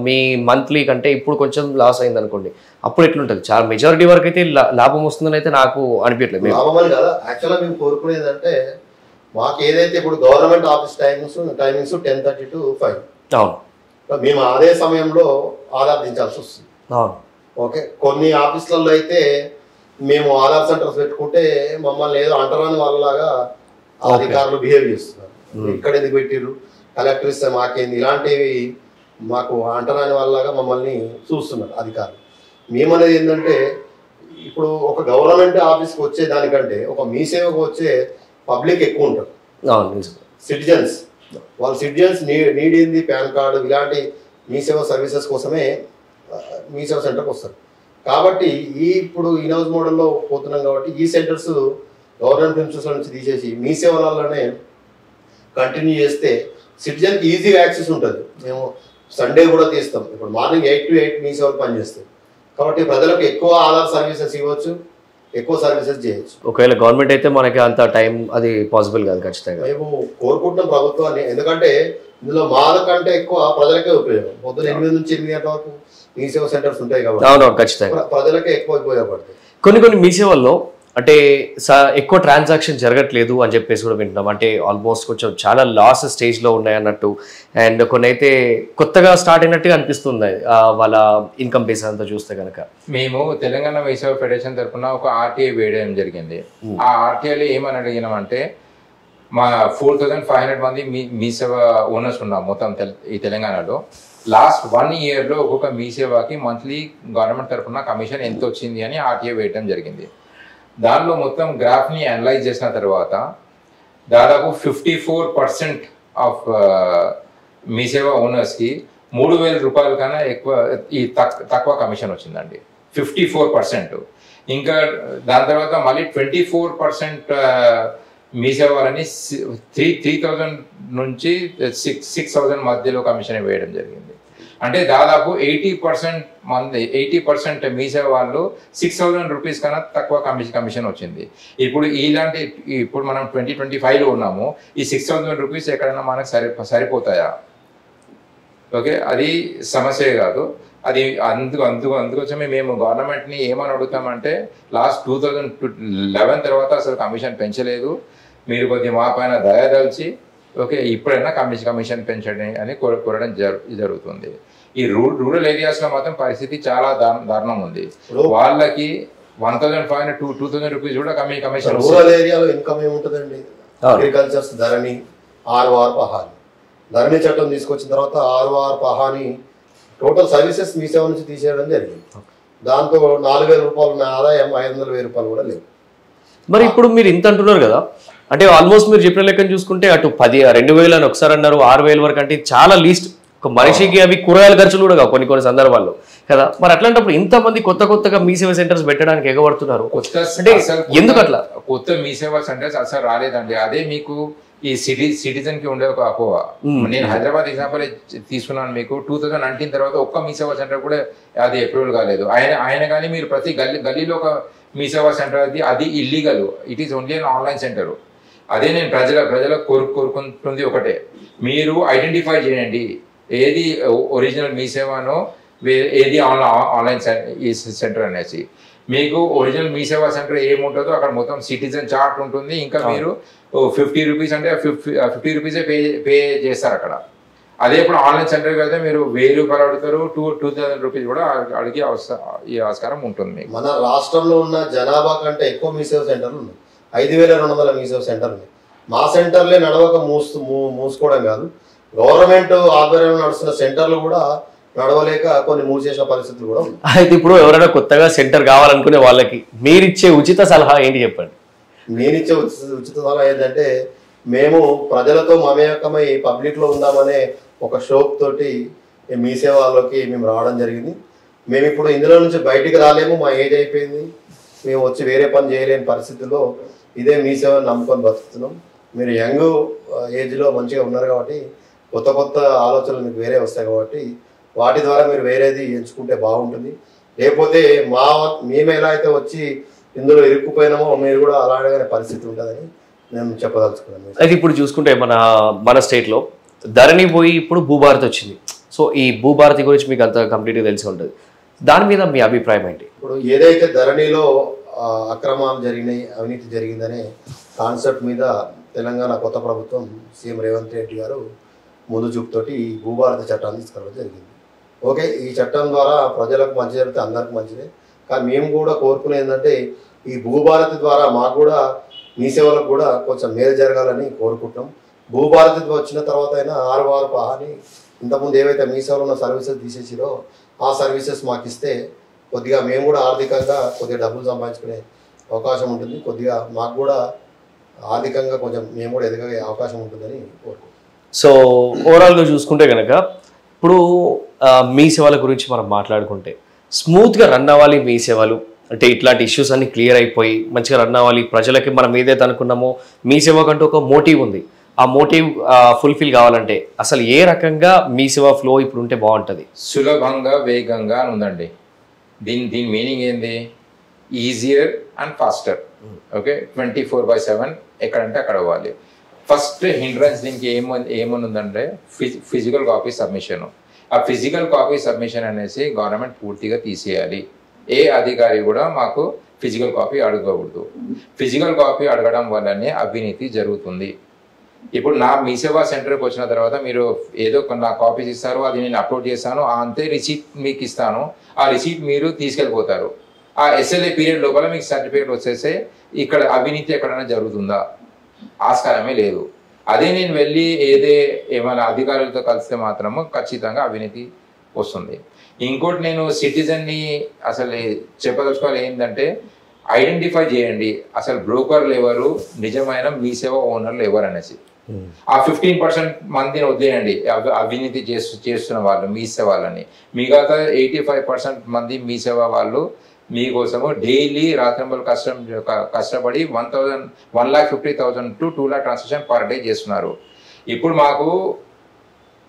మీ మంత్లీ కంటే ఇప్పుడు కొంచెం లాస్ అయింది అనుకోండి, అప్పుడు ఎట్లుంటుంది? చాలా మెజారిటీ వరకు అయితే లాభం వస్తుందని అయితే నాకు అనిపించట్లేదు. లాభం అని కదా, యాక్చువల్గా మేము కోరుకునేది అంటే మాకు ఏదైతే ఇప్పుడు గవర్నమెంట్ ఆఫీస్ టైమింగ్స్ 10:30 to 5. అవును, మేము అదే సమయంలో ఆధార్ దించాల్సి వస్తుంది. అవును, ఓకే, కొన్ని ఆఫీసులలో అయితే మేము ఆధార్ సెంటర్స్ పెట్టుకుంటే మమ్మల్ని ఏదో అంటరాని వాళ్ళలాగా అధికారులు బిహేవ్ చేస్తున్నారు. ఇక్కడ ఎందుకు పెట్టిరు, కలెక్టర్ ఇస్తే మాకేంది, ఇలాంటివి మాకు అంటరాని వాళ్ళలాగా మమ్మల్ని చూస్తున్నారు అధికారులు. మేమనేది ఏంటంటే ఇప్పుడు ఒక గవర్నమెంట్ ఆఫీస్కి వచ్చే దానికంటే ఒక మీ సేవకు వచ్చే పబ్లిక్ ఎక్కువ ఉంటారు. సిటిజన్స్ నీడ్ ఏంది, పాన్ కార్డు ఇలాంటి మీ సేవ సర్వీసెస్ కోసమే మీ సేవ సెంటర్కి వస్తారు. కాబట్టి ఇప్పుడు ఇనోజ్ మోడల్లో పోతున్నాం కాబట్టి ఈ సెంటర్స్ గవర్నమెంట్ ప్రిన్సిపల్స్ నుంచి తీసేసి మీ సేవలలోనే కంటిన్యూ చేస్తే సిటిజన్కి ఈజీగా యాక్సెస్ ఉంటుంది. మేము సండే కూడా తీస్తాం. ఇప్పుడు మార్నింగ్ 8 to 8 మీ సేవలు పనిచేస్తాయి కాబట్టి ప్రజలకు ఎక్కువ ఆధార్ సర్వీసెస్ ఇవ్వచ్చు, ఎక్కువ సర్వీసెస్ చేయొచ్చు. ఒకవేళ గవర్నమెంట్ అయితే మనకి అంత టైం అది పాసిబుల్ కాదు ఖచ్చితంగా. మేము కోరుకుంటున్నాం ప్రభుత్వాన్ని, ఎందుకంటే ఇందులో వాళ్ళ కంటే ఎక్కువ ప్రజలకే ఉపయోగం. పొద్దున 8 నుంచి 8 గంటల వరకు మీ సేవ సెంటర్స్ ఉంటాయి కాబట్టి ఖచ్చితంగా ప్రజలకే ఎక్కువ ఉపయోగపడుతుంది. కొన్ని మీ సేవల్లో అంటే ఎక్కువ ట్రాన్సాక్షన్ జరగట్లేదు అని చెప్పేసి కూడా వింటున్నాం. అంటే ఆల్మోస్ట్ కొంచెం చాలా లాస్ స్టేజ్లో ఉన్నాయి అన్నట్టు, అండ్ కొన్ని అయితే కొత్తగా స్టార్ట్ అయినట్టుగా అనిపిస్తుంది వాళ్ళ ఇన్కమ్ బేస్ అంతా చూస్తే కనుక. మేము తెలంగాణ మీ సేవ ఫెడరేషన్ తరఫున ఒక ఆర్టీఐ వేయడం జరిగింది. ఆ ఆర్టీఐలో ఏమని అడిగినామంటే, మా 4500 మంది మీ సేవ ఓనర్స్ ఉన్నాం మొత్తం ఈ తెలంగాణలో. లాస్ట్ 1 ఇయర్లో ఒక్కొక్క మీ సేవకి మంత్లీ గవర్నమెంట్ తరఫున కమిషన్ ఎంత వచ్చింది అని ఆర్టీఐ వేయడం జరిగింది. దానిలో మొత్తం గ్రాఫ్ని అనలైజ్ చేసిన తర్వాత దాదాపు 54% ఆఫ్ మీ సేవ ఓనర్స్కి 3000 రూపాయల కన్నా ఎక్కువ తక్కువ కమిషన్ వచ్చిందండి. 54%. ఇంకా దాని తర్వాత మళ్ళీ 24% మీ సేవ వాళ్ళని 3000 నుంచి 6000 మధ్యలో కమిషన్ వేయడం జరిగింది. అంటే దాదాపు 80% మీ సేవ వాళ్ళు 6000 రూపీస్ కన్నా తక్కువ కమిషన్ వచ్చింది. ఇప్పుడు మనం 2025లో ఉన్నాము. ఈ 6000 రూపీస్ ఎక్కడైనా మనకు సరిపోతాయా? ఓకే, అది సమస్యే కాదు. అది అందుకోసమే మేము గవర్నమెంట్ని ఏమని అడుగుతామంటే, లాస్ట్ 2011 తర్వాత అసలు కమిషన్ పెంచలేదు, మీరు కొద్దిగా మా పైన దయదలిచి ఓకే ఇప్పుడైనా కమిషన్ పెంచండి అని కోరడం జరుగుతుంది. ఈ రూరల్ ఏరియాస్లో మాత్రం పరిస్థితి చాలా దారుణం ఉంది. వాళ్ళకి 1500 to 2000 రూపీస్ కూడా కమిషన్. రూరల్ ఏరియాలో ఇన్కమ్ ఏముంటుందండి? అగ్రికల్చర్స్ ధరణి, ఆర్ఓఆర్ పహాని, ధరణి చట్టం తీసుకొచ్చిన తర్వాత ఆర్ఓఆర్ పహాని టోటల్ సర్వీసెస్ మీ సేవ నుంచి తీసేయడం జరిగింది. దాంతో 4000 రూపాయలు ఉన్న ఆదాయం 500,000 రూపాయలు కూడా లేవు. మరి ఇప్పుడు మీరు ఇంత అంటున్నారు కదా, అంటే ఆల్మోస్ట్ మీరు చెప్పిన లెక్కను చూసుకుంటే అటు 2000 అని ఒకసారి అన్నారు, 6000 వరకు, అంటే చాలా లీస్ట్ ఒక మనిషికి అవి కూరగాయల ఖర్చులు కూడా కావు కొన్ని సందర్భాల్లో కదా. మరి అట్లాంటప్పుడు ఇంతమంది కొత్తగా మీ సేవ సెంటర్స్ పెట్టడానికి ఎగబడుతున్నారు అంటే ఎందుకు అట్లా? కొత్త మీ సేవ సెంటర్స్ అసలు రాలేదండి. అదే మీకు ఈ సిటిజన్ కి ఉండే ఒక అపోహ. నేను హైదరాబాద్ ఎగ్జాంపుల్ తీసుకున్నాను. మీకు 2019 తర్వాత ఒక్క మీ సేవా సెంటర్ కూడా అది అప్రూవల్ కాలేదు. ఆయన కానీ మీరు ప్రతి గల్లీలో ఒక మీ సేవా సెంటర్ అది illegal. It is only an online centre. అదే నేను ప్రజలకు కోరుకుంటుంది ఒకటే, మీరు ఐడెంటిఫై చేయండి ఏది ఒరిజినల్ మీ సేవనో ఏది ఆన్లైన్ సెంటర్ అనేసి. మీకు ఒరిజినల్ మీ సేవా సెంటర్ ఏముంటుందో అక్కడ మొత్తం సిటిజన్ చార్ట్ ఉంటుంది. ఇంకా మీరు 50 రూపీస్ అంటే 50 రూపీసే పే చేస్తారు అక్కడ. అదే ఇప్పుడు ఆన్లైన్ సెంటర్కి వెళ్తే మీరు 1000 రూపాయలు అడుగుతారు, 2000 రూపీస్ కూడా అడిగే ఈ ఆస్కారం ఉంటుంది. మన రాష్ట్రంలో ఉన్న జనాభా కంటే ఎక్కువ మీ సేవ సెంటర్లు ఉన్నాయి. 5200 మీ సేవ సెంటర్లు ఉన్నాయి. మా సెంటర్లే నడవక మూసుకోవడం కాదు, గవర్నమెంట్ ఆధ్వర్యంలో నడుస్తున్న సెంటర్లు కూడా నడవలేక కొన్ని మూసేసిన పరిస్థితులు కూడా ఉన్నాయి. అయితే ఇప్పుడు ఎవరైనా కొత్తగా సెంటర్ కావాలనుకునే వాళ్ళకి మీరిచ్చే ఉచిత సలహా ఏంటి చెప్పండి? నేనిచ్చే ఉచిత సలహా ఏంటంటే, మేము ప్రజలతో మమేకమై పబ్లిక్లో ఉందామనే ఒక షోక్ తోటి మీ సేవలోకి మేము రావడం జరిగింది. మేము ఇప్పుడు ఇందులో నుంచి బయటికి రాలేము, మా ఏజ్ అయిపోయింది, మేము వచ్చి వేరే పని చేయలేని పరిస్థితుల్లో ఇదే మీ సేవను నమ్ముకొని బతుకుతున్నాం. మీరు యంగ్ ఏజ్లో మంచిగా ఉన్నారు కాబట్టి కొత్త ఆలోచనలు మీకు వేరే వస్తాయి కాబట్టి వాటి ద్వారా మీరు వేరేది ఎంచుకుంటే బాగుంటుంది. లేకపోతే మేము ఎలా అయితే వచ్చి ఇందులో ఇరుక్కుపోయినామో మీరు కూడా అలాగే పరిస్థితి ఉంటుందని నేను చెప్పదలుచుకున్నాను. అయితే ఇప్పుడు చూసుకుంటే మన స్టేట్లో ధరణి పోయి ఇప్పుడు భూభారతి వచ్చింది. సో ఈ భూభారతి గురించి మీకు అంత కంప్లీట్గా తెలిసి ఉంటుంది. దాని మీద మీ అభిప్రాయం ఏంటి? ఇప్పుడు ఏదైతే ధరణిలో అక్రమాలు జరిగినాయి, అవినీతి జరిగిందనే కాన్సెప్ట్ మీద తెలంగాణ కొత్త ప్రభుత్వం సీఎం రేవంత్ రెడ్డి గారు ముందు చూపుతోటి ఈ భూభారతి చట్టాన్ని తీసుకురావడం జరిగింది. ఓకే, ఈ చట్టం ద్వారా ప్రజలకు మంచి జరిగితే అందరికి మంచిదే. కానీ మేము కూడా కోరుకునేది ఏంటంటే, ఈ భూభారతి ద్వారా మాకు కూడా మీ సేవలకు కూడా కొంచెం మేలు జరగాలని కోరుకుంటున్నాం. భూభారతి వచ్చిన తర్వాత అయినా 6 పహాని ఇంతకుముందు ఏవైతే మీ సేవలో ఉన్న సర్వీసెస్ తీసేసిరో ఆ సర్వీసెస్ మాకు ఇస్తే కొద్దిగా మేము కూడా ఆర్థికంగా కొద్దిగా డబ్బులు సంపాదించుకునే అవకాశం ఉంటుంది. కొద్దిగా మాకు కూడా ఆర్థికంగా కొంచెం మేము కూడా ఎదగే అవకాశం ఉంటుందని కోరుకుంటున్నాం. సో ఓవరాల్గా చూసుకుంటే కనుక ఇప్పుడు మీ సేవల గురించి మనం మాట్లాడుకుంటే స్మూత్గా రన్ అవ్వాలి మీ సేవలు అంటే ఇట్లాంటి ఇష్యూస్ అన్ని క్లియర్ అయిపోయి మంచిగా రన్ అవ్వాలి. ప్రజలకి మనం ఏదైతే అనుకున్నామో మీ సేవకంటూ ఒక మోటివ్ ఉంది, ఆ మోటివ్ ఫుల్ఫిల్ కావాలంటే అసలు ఏ రకంగా మీ సేవ ఫ్లో ఇప్పుడు ఉంటే బాగుంటుంది? సులభంగా వేగంగా ఉందండి. దీని మీనింగ్ ఏంది? Easier and faster. ఓకే, 24/7 ఎక్కడంటే అక్కడ అవ్వాలి. ఫస్ట్ హిండ్రెన్స్ దీనికి ఏముందంటే ఫిజికల్ కాపీ సబ్మిషన్. ఆ ఫిజికల్ కాపీ సబ్మిషన్ అనేసి గవర్నమెంట్ పూర్తిగా తీసేయాలి. ఏ అధికారి కూడా మాకు ఫిజికల్ కాపీ అడగకూడదు. ఫిజికల్ కాపీ అడగడం వల్లనే అవినీతి జరుగుతుంది. ఇప్పుడు నా మీ సేవా సెంటర్కి వచ్చిన తర్వాత మీరు ఏదో నా కాపీస్ ఇస్తారు, అది నేను అప్లోడ్ చేస్తాను, అంతే రిసీట్ మీకు ఇస్తాను. ఆ రిసీట్ మీరు తీసుకెళ్ళిపోతారు. ఆ SLA పీరియడ్ లోపల మీకు సర్టిఫికేట్ వచ్చేస్తే ఇక్కడ అవినీతి ఎక్కడైనా జరుగుతుందా? ఆస్కారమే లేదు. అదే నేను వెళ్ళి ఏమైనా అధికారులతో కలిస్తే మాత్రము ఖచ్చితంగా అవినీతి వస్తుంది. ఇంకోటి నేను సిటిజన్ని అసలు చెప్పదలుచుకోవాలి ఏంటంటే, ఐడెంటిఫై చేయండి అసలు బ్రోకర్లు ఎవరు, నిజమైన మీ సేవ ఓనర్లు ఎవరు అనేసి. ఆ 15% మందిని వదిలేయండి అవినీతి చేస్తున్న వాళ్ళు మీ సేవలని. మిగతా 85% మంది మీ సేవ వాళ్ళు మీకోసము డైలీ రాత్రింబలు కష్టపడి 1,50,000 to 2 lakh transaction per day చేస్తున్నారు. ఇప్పుడు మాకు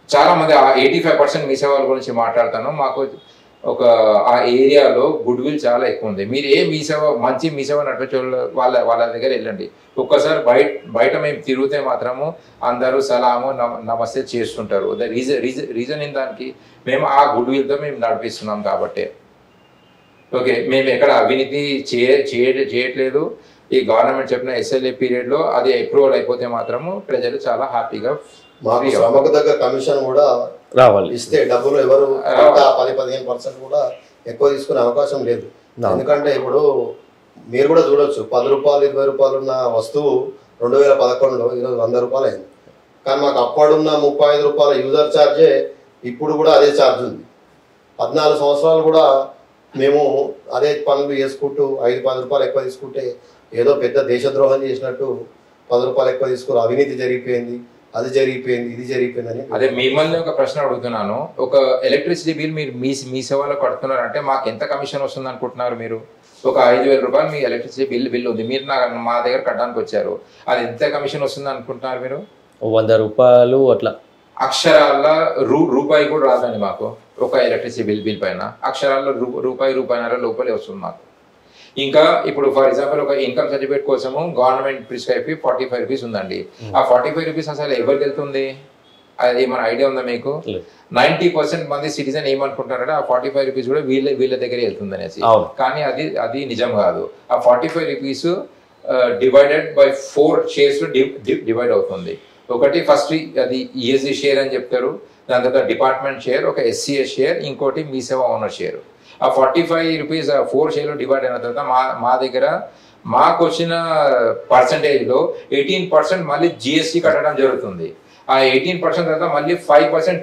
చాలా మంది 85% మీ సేవల గురించి మాట్లాడతాను. మాకు ఆ ఏరియాలో గుడ్ విల్ చాలా ఎక్కువ ఉంది. మీరు మంచి మీ సేవ నడిపే వాళ్ళ దగ్గర వెళ్ళండి. ఒక్కసారి బయట మేము తిరిగితే మాత్రము అందరూ సలాము నమస్తే చేస్తుంటారు. రీజన్ దానికి మేము ఆ గుడ్ విల్తో మేము నడిపిస్తున్నాం కాబట్టి. ఓకే, మేము ఎక్కడ అవినీతి చేయట్లేదు. ఈ గవర్నమెంట్ చెప్పిన SLA పీరియడ్లో అది అప్రూవల్ అయిపోతే మాత్రము ప్రజలు చాలా హ్యాపీగా మాకు శ్రమకు తగ్గ కమిషన్ కూడా రావాలి. ఇస్తే డబ్బులు ఎవరు 10-15% కూడా ఎక్కువ తీసుకునే అవకాశం లేదు. ఎందుకంటే ఇప్పుడు మీరు కూడా చూడొచ్చు, 10 రూపాయలు 20 రూపాయలు ఉన్న వస్తువు 2011లో ఈరోజు 100 రూపాయలు అయింది. కానీ మాకు అప్పుడున్న 35 రూపాయల యూజర్ ఛార్జే ఇప్పుడు కూడా అదే ఛార్జ్ ఉంది. 14 సంవత్సరాలు కూడా మేము అదే పనులు చేసుకుంటూ 5-10 రూపాయలు ఎక్కువ తీసుకుంటే ఏదో పెద్ద దేశద్రోహం చేసినట్టు 10 రూపాయలు ఎక్కువ తీసుకుని అవినీతి జరిగిపోయింది, అది జరిగిపోయింది, ఇది జరిగిపోయిందని. అదే మిమ్మల్ని ఒక ప్రశ్న అడుగుతున్నాను. ఒక ఎలక్ట్రిసిటీ బిల్ మీరు మీ సేవలో కడుతున్నారంటే మాకు ఎంత కమిషన్ వస్తుంది అనుకుంటున్నారు మీరు? ఒక 5,000 రూపాయలు మీ ఎలక్ట్రిసిటీ బిల్ ఉంది, మీరు మా దగ్గర కట్టడానికి వచ్చారు, అది ఎంత కమిషన్ వస్తుంది అనుకుంటున్నారు మీరు? 100 రూపాయలు అట్లా. అక్షరాల రూపాయి కూడా రాదండి మాకు. ఒక ఎలక్ట్రిసిటీ బిల్ పైన అక్షరాల్లో రూపాయిన్నర లోపలే వస్తుంది మాకు. ఇంకా ఇప్పుడు ఫర్ ఎగ్జాంపుల్ ఒక ఇన్కమ్ సర్టిఫికేట్ కోసము గవర్నమెంట్ ప్రిస్క్రైబ్ 45 రూపీస్ ఉందండి. ఆ 45 రూపీస్ అసలు ఎవరికి వెళ్తుంది? అది ఏమైనా ఐడియా ఉందా మీకు? 90% మంది సిటిజన్ ఏమనుకుంటారంటే ఆ 45 రూపీస్ కూడా వీళ్ళ దగ్గరే వెళ్తుంది అనేసి. కానీ అది నిజం కాదు. ఆ 45 rupees divided by 4 shares divide అవుతుంది. ఒకటి ఫస్ట్ అది ESG షేర్ అని చెప్తారు, దాని తర్వాత డిపార్ట్మెంట్ షేర్, ఒక SCA షేర్, ఇంకోటి మీ సేవ ఓనర్ షేర్. ఆ 45 రూపీస్ 4 షేర్లు డివైడ్ అయిన తర్వాత మా దగ్గర మాకు వచ్చిన పర్సంటేజ్లో 18% మళ్ళీ GST కట్టడం జరుగుతుంది. ఆ 18% తర్వాత మళ్ళీ 5%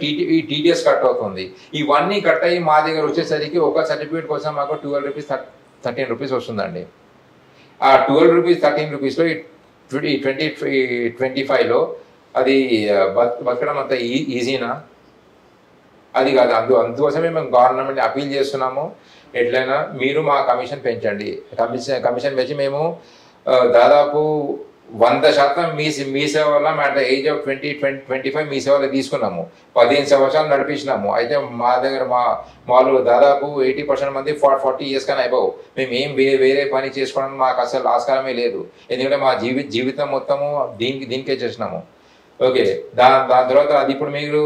TDS కట్ అవుతుంది. ఇవన్నీ కట్ అయ్యి మా దగ్గర వచ్చేసరికి ఒక సర్టిఫికేట్ కోసం మాకు 12 రూపీస్ 13 రూపీస్ వస్తుందండి. ఆ 12 రూపీస్ 13 రూపీస్లో 2025లో అది బతకడం అంత ఈజీనా? అది కాదు. అందుకోసమే మేము గవర్నమెంట్ అపీల్ చేస్తున్నాము, ఎట్లయినా మీరు మా కమిషన్ పెంచండి. కమిషన్ పెంచి మేము దాదాపు 100% మీ సేవలో మేము అట్ ద ఏజ్ ఆఫ్ 20-25 మీ సేవలో తీసుకున్నాము. 15 సంవత్సరాలు నడిపించినాము. అయితే మా దగ్గర వాళ్ళు దాదాపు 80% మంది 40 years కానీ అయిపోవు. మేము ఏం వేరే పని చేసుకోవడానికి మాకు అసలు ఆస్కారమే లేదు. ఎందుకంటే మా జీవితం మొత్తము దీనికే చేసినాము. ఓకే, దాని తర్వాత అది ఇప్పుడు మీరు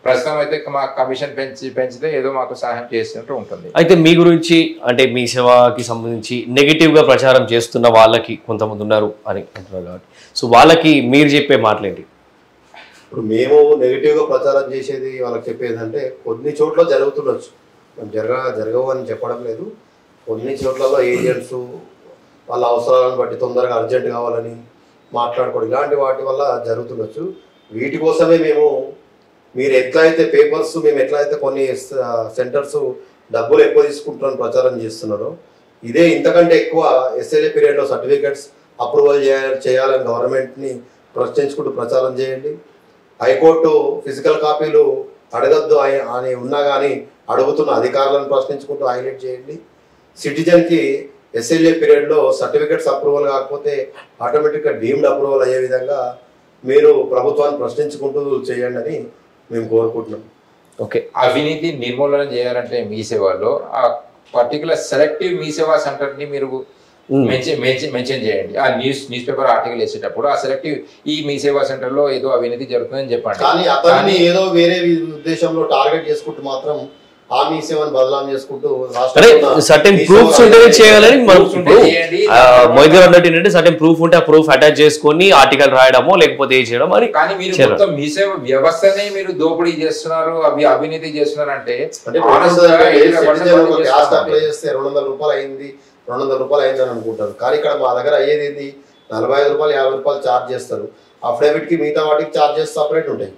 ప్రస్తుతం అయితే మా కమిషన్ పెంచితే ఏదో మాకు సహాయం చేసినట్టు ఉంటుంది. అయితే మీ గురించి అంటే మీ సేవకి సంబంధించి నెగిటివ్గా ప్రచారం చేస్తున్న వాళ్ళకి కొంతమంది ఉన్నారు అని అంటున్నారు కాబట్టి, సో వాళ్ళకి మీరు చెప్పే మాటలేంటి? ఇప్పుడు మేము నెగిటివ్గా ప్రచారం చేసేది వాళ్ళకి చెప్పేది అంటే, కొన్ని చోట్ల జరుగుతుండొచ్చు, మేము జరగవు అని చెప్పడం లేదు. కొన్ని చోట్లలో ఏజెంట్స్ వాళ్ళ అవసరాలను బట్టి తొందరగా అర్జెంట్ కావాలని మాట్లాడుకోవడం, ఇలాంటి వాటి వల్ల జరుగుతుండొచ్చు. వీటి కోసమే మీరు ఎట్లయితే పేపర్స్ మేము ఎట్లయితే కొన్ని సెంటర్స్ డబ్బులు ఎక్కువ తీసుకుంటున్నారని ప్రచారం చేస్తున్నారో, ఇదే ఇంతకంటే ఎక్కువ SLA పీరియడ్లో సర్టిఫికెట్స్ అప్రూవల్ చేయాలని గవర్నమెంట్ని ప్రశ్నించుకుంటూ ప్రచారం చేయండి. హైకోర్టు ఫిజికల్ కాపీలు అడగద్దు అని ఉన్నా కానీ అడుగుతున్న అధికారులను ప్రశ్నించుకుంటూ హైలైట్ చేయండి. సిటిజన్కి SLA పీరియడ్లో సర్టిఫికెట్స్ అప్రూవల్ కాకపోతే ఆటోమేటిక్గా డీమ్డ్ అప్రూవల్ అయ్యే విధంగా మీరు ప్రభుత్వాన్ని ప్రశ్నించుకుంటూ చేయండి అని మేము కోరుకుంటున్నాం. ఓకే, అవినీతి నిర్మూలన చేయాలంటే మీ సేవలో ఆ పర్టికులర్ సెలెక్టివ్ మీ సేవా సెంటర్ని మీరు మెన్షన్ చేయండి. ఆ న్యూస్ పేపర్ ఆర్టికల్ వేసేటప్పుడు ఆ సెలెక్టివ్ ఈ మీ సేవా సెంటర్ లో ఏదో అవినీతి జరుగుతుందని చెప్పండి. కానీ అతన్ని ఏదో వేరే ఉద్దేశంలో టార్గెట్ చేసుకుంటూ మాత్రం ఆ మీ సేవను బదలాం చేసుకుంటూ సర్టెన్ ప్రూఫ్స్ ఉంటే చేయాలని మోహిత్ గారు అన్నట్టు ఏంటంటే సర్టెన్ ప్రూఫ్ ఉంటే ఆ ప్రూఫ్ అటాచ్ చేసుకొని ఆర్టికల్ రాయడమో లేకపోతే ఏ చేయడం అని. కానీ మీరు మొత్తం మీ సేవ వ్యవస్థనే మీరు దోపిడీ చేస్తున్నారు, అవినీతి చేస్తున్నారు అంటే అప్లై చేస్తే 200 రూపాయలు అయింది 200 రూపాయలు అయిందని అనుకుంటారు. కానీ ఇక్కడ మా దగ్గర అయ్యేది ఏంది 45 రూపాయలు 50 రూపాయలు ఛార్జ్ చేస్తారు. అఫిడవిట్ కి మిగతా వాటికి ఛార్జెస్ సపరేట్ ఉంటాయి.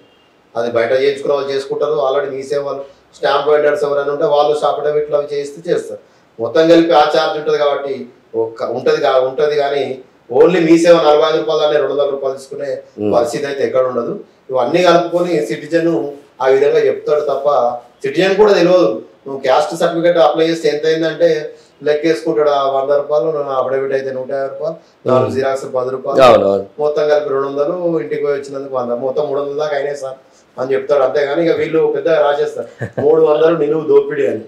అది బయట చేయించుకునే వాళ్ళు చేసుకుంటారు. ఆల్రెడీ మీ సేవలు స్టాంప్ వెండర్స్ ఎవరైనా ఉంటే వాళ్ళు అఫిడవిట్లు అవి చేస్తారు. మొత్తం కలిపి ఆ ఛార్జ్ ఉంటుంది కాబట్టి ఉంటుంది కానీ ఓన్లీ మీ సేవ 45 రూపాయలు అనే 200 రూపాయలు తీసుకునే పరిస్థితి అయితే ఎక్కడ ఉండదు. ఇవన్నీ కలుపుకొని సిటిజన్ ఆ విధంగా చెప్తాడు తప్ప సిటిజన్ కూడా తెలియదు. నువ్వు క్యాస్ట్ సర్టిఫికేట్ అప్లై చేస్తే ఎంత అయిందంటే లెక్కేసుకుంటాడు. 100 రూపాయలు, అఫిడవిట్ అయితే 150 రూపాయలు, 4 జిరాక్స్ 10 రూపాయలు, మొత్తం కలిపి 200, ఇంటికి పోయి వచ్చినందుకు 100, మొత్తం 300 దాకా అయినాయి సార్ అని చెప్తాడు. అంతేగాని ఇక వీళ్ళు పెద్దగా రాసేస్తారు 300 నిలువు దోపిడీ అని.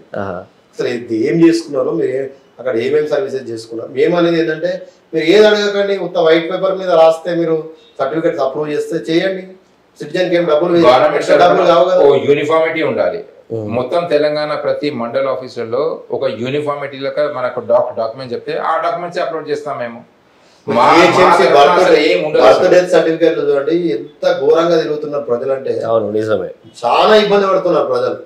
అసలు ఏం చేసుకున్నారు మీరు, అక్కడ ఏమేమి సర్వీసెస్ చేసుకున్నారు? మేమనేది ఏంటంటే మీరు ఏది అడగకండి, మొత్తం వైట్ పేపర్ మీద రాస్తే మీరు సర్టిఫికేట్స్ అప్రూవ్ చేస్తే చేయండి. సిటిజన్ కి ఏం డబ్బులు కావు కదా. యూనిఫామిటీ ఉండాలి మొత్తం తెలంగాణ ప్రతి మండల్ ఆఫీసుల్లో. ఒక యూనిఫామిటీ లెక్క మనకు డాక్యుమెంట్ చెప్తే ఆ డాక్యుమెంట్స్ అప్లోడ్ చేస్తాం మేము. సర్టిఫికేట్లు చూడండి ఎంత ఘోరంగా తిరుగుతున్నారు ప్రజలు అంటే. నిజమే, చాలా ఇబ్బంది పడుతున్నారు ప్రజలు.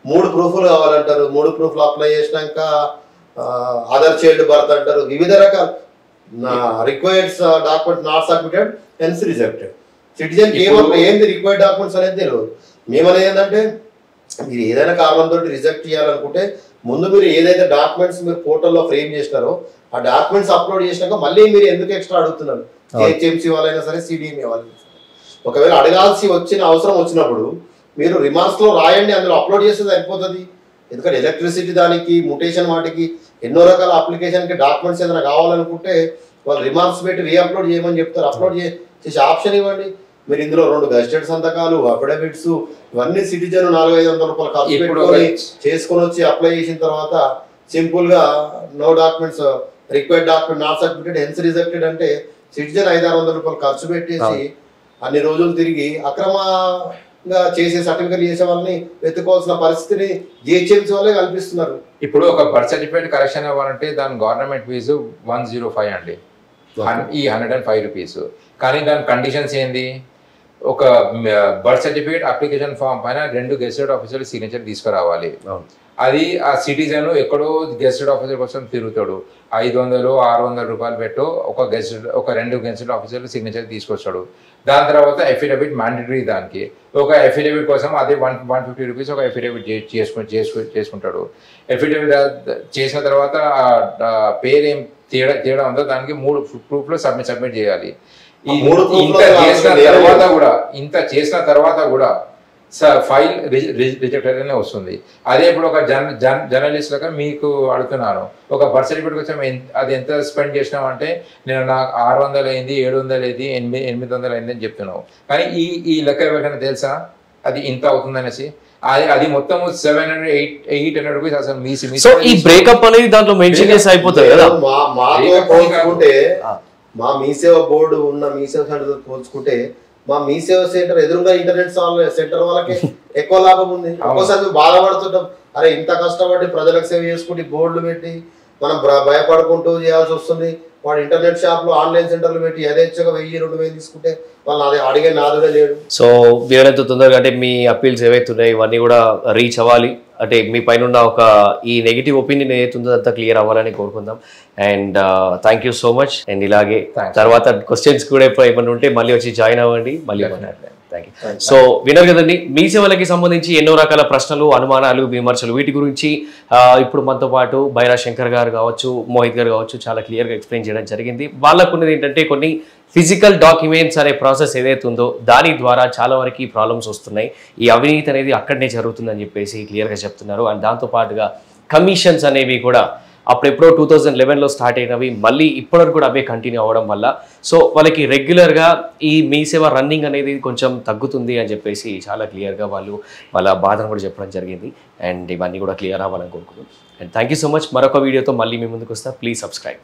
3 ప్రూఫ్లు కావాలంటారు, 3 ప్రూఫ్లు అప్లై చేసినాక అదర్ చైల్డ్ బర్త్ అంటారు, వివిధ రకాల required document not submitted hence rejected. Citizen ఏంది రిక్వైర్డ్ డాక్యుమెంట్స్ అనేది తెలియదు. మేమనేది ఏంటంటే మీరు ఏదైనా కారణంతో రిజెక్ట్ చేయాలనుకుంటే ముందు మీరు ఏదైతే డాక్యుమెంట్స్ మీరు పోర్టల్లో ఫ్రేమ్ చేసినారో ఆ డాక్యుమెంట్స్ అప్లోడ్ చేసినాక మళ్ళీ మీరు ఎందుకు ఎక్స్ట్రా అడుగుతున్నారు? హెచ్ఎంసీ వాళ్ళైనా సరే, సిడిఎంఏ వాళ్ళైనా సరే. ఒకవేళ అడగాల్సి అవసరం వచ్చినప్పుడు మీరు రిమార్క్స్ లో రాయండి, అందులో అప్లోడ్ చేస్తే సరిపోతుంది. ఎందుకంటే ఎలక్ట్రిసిటీ దానికి మ్యూటేషన్ వాటికి ఎన్నో రకాల అప్లికేషన్కి డాక్యుమెంట్స్ ఏదైనా కావాలనుకుంటే వాళ్ళు రిమార్క్స్ పెట్టి రీఅప్లోడ్ చేయమని చెప్తారు. అప్లోడ్ చేసే ఆప్షన్ ఇవ్వండి. మీరు ఇందులో 2 గెస్టెడ్ సంతకాలు, అఫిడవిట్స్ ఇవన్నీ సిటిజన్ 400-500 రూపాయలు ఖర్చు పెట్టుకొని చేసుకొని వచ్చి అప్లై చేసిన తర్వాత సింపుల్ గా no documents required document not submitted hence rejected అంటే సిటిజన్ 500-600 రూపాయలు ఖర్చు పెట్టేసి అన్ని రోజులు తిరిగి అక్రమంగా చేసే సర్టిఫికేట్ చేసే వాళ్ళని వెతుకోవాల్సిన పరిస్థితిని జిహెచ్ఎంసీ వాళ్ళే కల్పిస్తున్నారు. ఇప్పుడు ఒక బర్త్ సర్టిఫికేట్ కరెక్షన్ అవ్వాలంటే దాని గవర్నమెంట్ ఫీజు 105 అండి, ఈ 105 రూపీస్. కానీ దాని కండిషన్స్ ఏంది? ఒక బర్త్ సర్టిఫికేట్ అప్లికేషన్ ఫామ్ పైన 2 గెస్టెడ్ ఆఫీసర్లు సిగ్నేచర్ తీసుకురావాలి. అది ఆ సిటిజన్ ఎక్కడో గెస్టెడ్ ఆఫీసర్ కోసం తిరుగుతాడు, 500-600 రూపాయలు పెట్టు ఒక 2 గెస్టెడ్ ఆఫీసర్లు సిగ్నేచర్ తీసుకొస్తాడు. దాని తర్వాత ఎఫిడవిట్ మ్యాండేటరీ. దానికి ఒక ఎఫిడవిట్ కోసం అదే 150 రూపీస్ ఒక ఎఫిడవిట్ చేసుకుంటాడు. ఎఫిడవిట్ చేసిన తర్వాత పేరు ఏం తేడా ఉందో దానికి 3 ప్రూఫ్లు సబ్మిట్ చేయాలి. ఇంత చేసిన తర్వాత కూడా ఫైల్ రిజెక్టెడ్ అనే వస్తుంది. అదే ఇప్పుడు ఒక జర్నలిస్ట్ లాగా మీకు అడుగుతున్నాను, ఒక బర్త్ సర్టిఫికేట్ కోసం అది ఎంత స్పెండ్ చేసినావు అంటే నేను నాకు 600 అయింది, 700 అయింది, 800 అయింది అని చెప్తున్నావు. కానీ ఈ లెక్క ఎవరికైనా తెలుసా అది ఇంత అవుతుందనేసి? అది మొత్తం 700-800 రూపీస్ అసలు సో ఈ బ్రేకప్ అనేది దాంట్లో మెన్షన్ చేసి అయిపోతుంది కదా. మా మీ సేవ బోర్డు ఉన్న మీ సేవ సెంటర్ పోల్చుకుంటే మా మీ సేవ సెంటర్ ఎదురుగా ఇంటర్నెట్ సెంటర్ వాళ్ళకి ఎక్కువ లాభం ఉంది. ఒక్కోసారి బాధపడుతుంటాం, అరే ఇంత కష్టపడి ప్రజలకు సేవ చేసుకుంటే బోర్డులు పెట్టి మనం భయపడుకుంటూ చేయాల్సి వస్తుంది. వాడు ఇంటర్నెట్ షాప్ లో ఆన్లైన్ సెంటర్లు పెట్టి యథేచ్ఛగా 1000-2000 తీసుకుంటే వాళ్ళు అది అడిగే నాదుగా లేడు. సో వీలైనంత తొందరగా అంటే మీ అప్పీల్స్ ఏవైతే ఉన్నాయో ఇవన్నీ కూడా రీచ్ అవ్వాలి. అంటే మీ పైన ఉన్న ఒక ఈ నెగిటివ్ ఒపీనియన్ ఏదైతుందో అంతా క్లియర్ అవ్వాలని కోరుకుందాం. And thank you so much. And ఇలాగే తర్వాత క్వశ్చన్స్ కూడా ఏమైనా ఉంటే మళ్ళీ వచ్చి జాయిన్ అవ్వండి, మళ్ళీ మాట్లాడతాం. Thank you. సో విన్నారు కదండి, మీ సేవలకి సంబంధించి ఎన్నో రకాల ప్రశ్నలు, అనుమానాలు, విమర్శలు వీటి గురించి ఇప్పుడు మనతో పాటు బైరా శంకర్ గారు కావచ్చు, మోహిత్ గారు కావచ్చు చాలా క్లియర్గా ఎక్స్ప్లెయిన్ చేయడం జరిగింది. వాళ్ళకున్నది ఏంటంటే కొన్ని ఫిజికల్ డాక్యుమెంట్స్ అనే ప్రాసెస్ ఏదైతే ఉందో దాని ద్వారా చాలా వరకు ప్రాబ్లమ్స్ వస్తున్నాయి. ఈ అవినీతి అనేది అక్కడనే జరుగుతుందని చెప్పేసి క్లియర్గా చెప్తున్నారు. అండ్ దాంతోపాటుగా కమిషన్స్ అనేవి కూడా అప్పుడెప్పుడో 2011లో స్టార్ట్ అయినవి మళ్ళీ ఇప్పటివరకు కూడా అవే కంటిన్యూ అవ్వడం వల్ల సో వాళ్ళకి రెగ్యులర్గా ఈ మీ సేవ రన్నింగ్ అనేది కొంచెం తగ్గుతుంది అని చెప్పేసి చాలా క్లియర్గా వాళ్ళ బాధను కూడా చెప్పడం జరిగింది. అండ్ ఇవన్నీ కూడా క్లియర్ అవ్వాలని కోరుకుంటున్నాం. And thank you so much. మరొక వీడియోతో మళ్ళీ మీ ముందుకు వస్తా. Please subscribe.